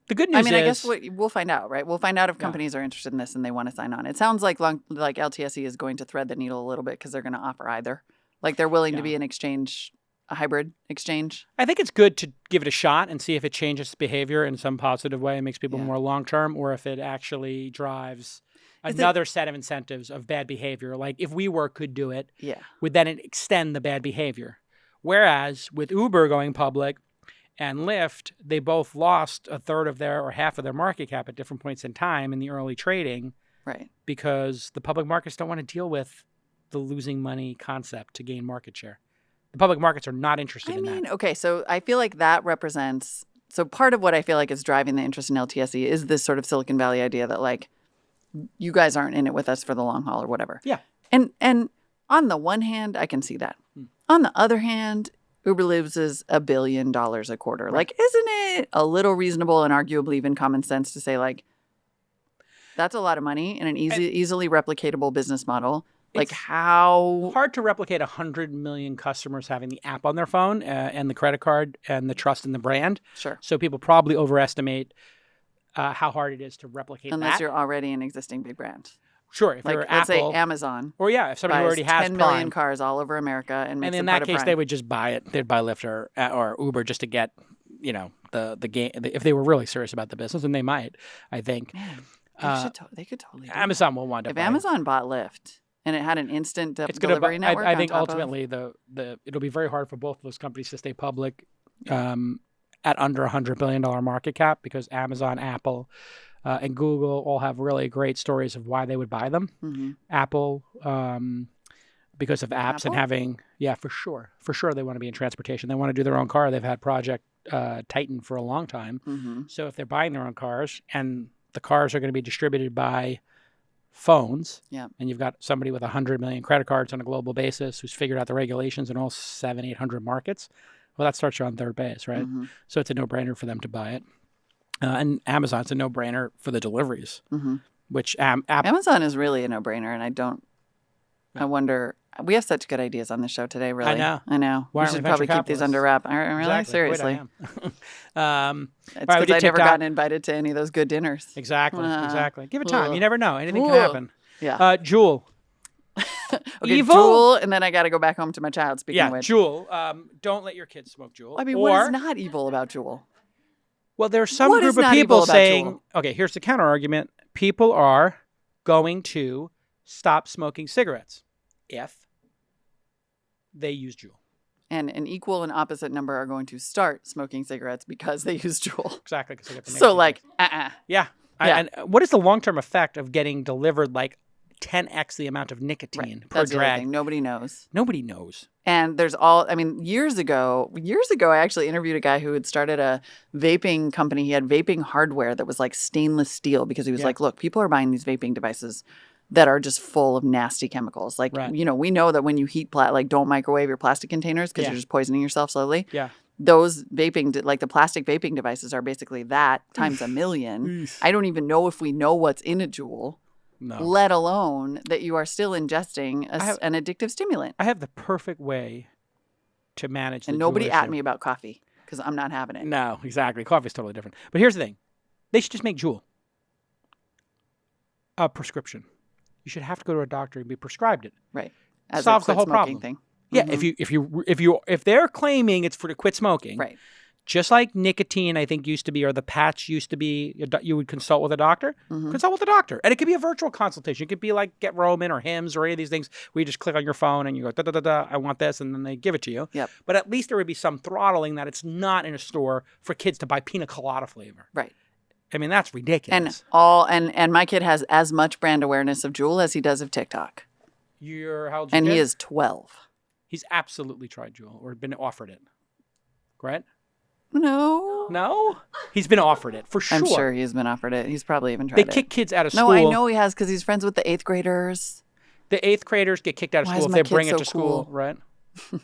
The good news I is, guess we'll find out, right? We'll find out if companies are interested in this and they want to sign on. It sounds like LTSE is going to thread the needle a little bit because they're going to offer either. Like they're willing to be an exchange, a hybrid exchange. I think it's good to give it a shot and see if it changes behavior in some positive way and makes people more long-term, or if it actually drives another set of incentives of bad behavior. Like if WeWork could do it, Yeah. would then extend the bad behavior. Whereas with Uber going public and Lyft, they both lost a third of their or half of their market cap at different points in time in the early trading Right. because the public markets don't want to deal with the losing money concept to gain market share. The public markets are not interested in that. Okay, so I feel like that represents. So part of what I feel like is driving the interest in LTSE is this sort of Silicon Valley idea that like, you guys aren't in it with us for the long haul or whatever. Yeah. And on the one hand, I can see that. On the other hand, Uber loses $1 billion a quarter. Right. Like, isn't it a little reasonable and arguably even common sense to say like, that's a lot of money in an easily replicatable business model? Like It's how hard to replicate 100 million customers having the app on their phone and the credit card and the trust in the brand. Sure. So people probably overestimate how hard it is to replicate Unless that. you're already an existing big brand. Sure, if Like, you're let's Apple, say Amazon or if somebody who buys already has 10 million Prime, cars all over America and makes and in them that part of case Prime. they would just buy it. They'd buy Lyft or Uber just to get, the game. If they were really serious about the business, and they might, I think. Man, they could totally do Amazon will wind that. up. If buying Amazon bought Lyft and it had an instant it's gonna delivery network, I on think top of- ultimately it'll be very hard for both of those companies to stay public at under $100 billion market cap, because Amazon, Apple, and Google all have really great stories of why they would buy them. Mhm. Apple, because of apps Apple? and having, for sure they want to be in transportation. They want to do their own car. They've had Project Titan for a long time. Mhm. So if they're buying their own cars and the cars are going to be distributed by phones, Yeah. and you've got somebody with 100 million credit cards on a global basis who's figured out the regulations in all 700-800 markets, well, that starts you on third base, right? Mhm. So it's a no-brainer for them to buy it. And Amazon's a no-brainer for the deliveries, Mhm. which Apple. Amazon is really a no-brainer, and I wonder. We have such good ideas on the show today. Really, know. I know. Why We aren't we should probably venture keep these capitalists? under wrap. Really, Exactly. seriously. Wait, I am. It's Right, we because did I've never TikTok. gotten invited to any of those good dinners. Exactly. Exactly. Give it time. Ugh. You never know. Anything can Ugh. happen. Yeah. Jewel. Okay, Evil? Jewel, and then I got to go back home to my child. Speaking of Yeah, which, Jewel. Don't let your kids smoke Jewel. I mean, or, what is not evil about Jewel? well, there's some what is group of not people evil about saying, Juul? okay, here's the counter argument. People are going to stop smoking cigarettes if they use Juul. And an equal and opposite number are going to start smoking cigarettes because they use Juul. Exactly. 'Cause they get the So, nicotine like, taste. Yeah. Yeah. And what is the long-term effect of getting delivered like 10x the amount of nicotine per that's the other drag? thing. Nobody knows. Nobody knows. And there's years ago, I actually interviewed a guy who had started a vaping company. He had vaping hardware that was like stainless steel because he was Yeah. like, look, people are buying these vaping devices that are just full of nasty chemicals. Like, Right. we know that when you heat, don't microwave your plastic containers because Yeah. you're just poisoning yourself slowly. Yeah. Those like the plastic vaping devices are basically that times a million. I don't even know if we know what's in a Juul, No. let alone that you are still ingesting have- an addictive stimulant. I have the perfect way to manage the And nobody Juul at issue. me about coffee because I'm not having it. No, exactly. Coffee's totally different. But here's the thing. They should just make Juul a prescription. You should have to go to a doctor and be prescribed it. Right. As Solves a the quit whole smoking problem. thing. Yeah, Mhm. if they're claiming it's for to quit smoking, Right. just like nicotine, I think used to be, or the patch used to be, you would consult with a doctor. Mhm. Consult with a doctor, and it could be a virtual consultation. It could be like Get Roman or Hims or any of these things where you just click on your phone and you go da da da da. I want this, and then they give it to you. Yep. But at least there would be some throttling that it's not in a store for kids to buy pina colada flavor. Right. I mean, that's ridiculous. And my kid has as much brand awareness of Juul as he does of TikTok. How old's your And he kid? is 12. He's absolutely tried Juul or been offered it. Right? No. No? He's been offered it for sure. I'm sure he's been offered it. He's probably even tried They it. kick kids out of school. No, I know he has because he's friends with the 8th graders. The 8th graders get kicked out of Why school is if my they kid bring it so to school, cool? right?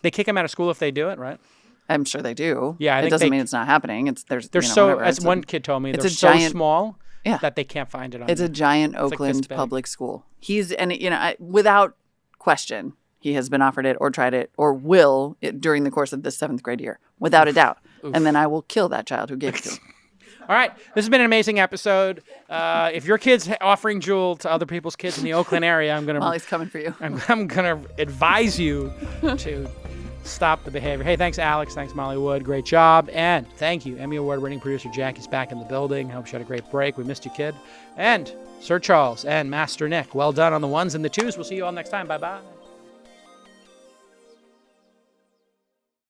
They kick them out of school if they do it, right? I'm sure they do. Yeah, I it think doesn't they- mean it's not happening. They're whatever. as It's one kid told me, it's they're a so giant- small Yeah. that they can't find it on It's a there. giant like this Oakland big. public school. Without question, he has been offered it or tried it or will during the course of this 7th grade year, without a doubt. And then I will kill that child who gave it to him. All right, this has been an amazing episode. If your kid's offering Juul to other people's kids in the Oakland area, I'm gonna Molly's coming for you. I'm gonna advise you to stop the behavior. Hey, thanks Alex, thanks Molly Wood, great job, and thank you Emmy Award-winning producer Jackie's back in the building. Hope you had a great break. We missed you, kid. And Sir Charles and Master Nick, well done on the ones and the twos. We'll see you all next time. Bye bye.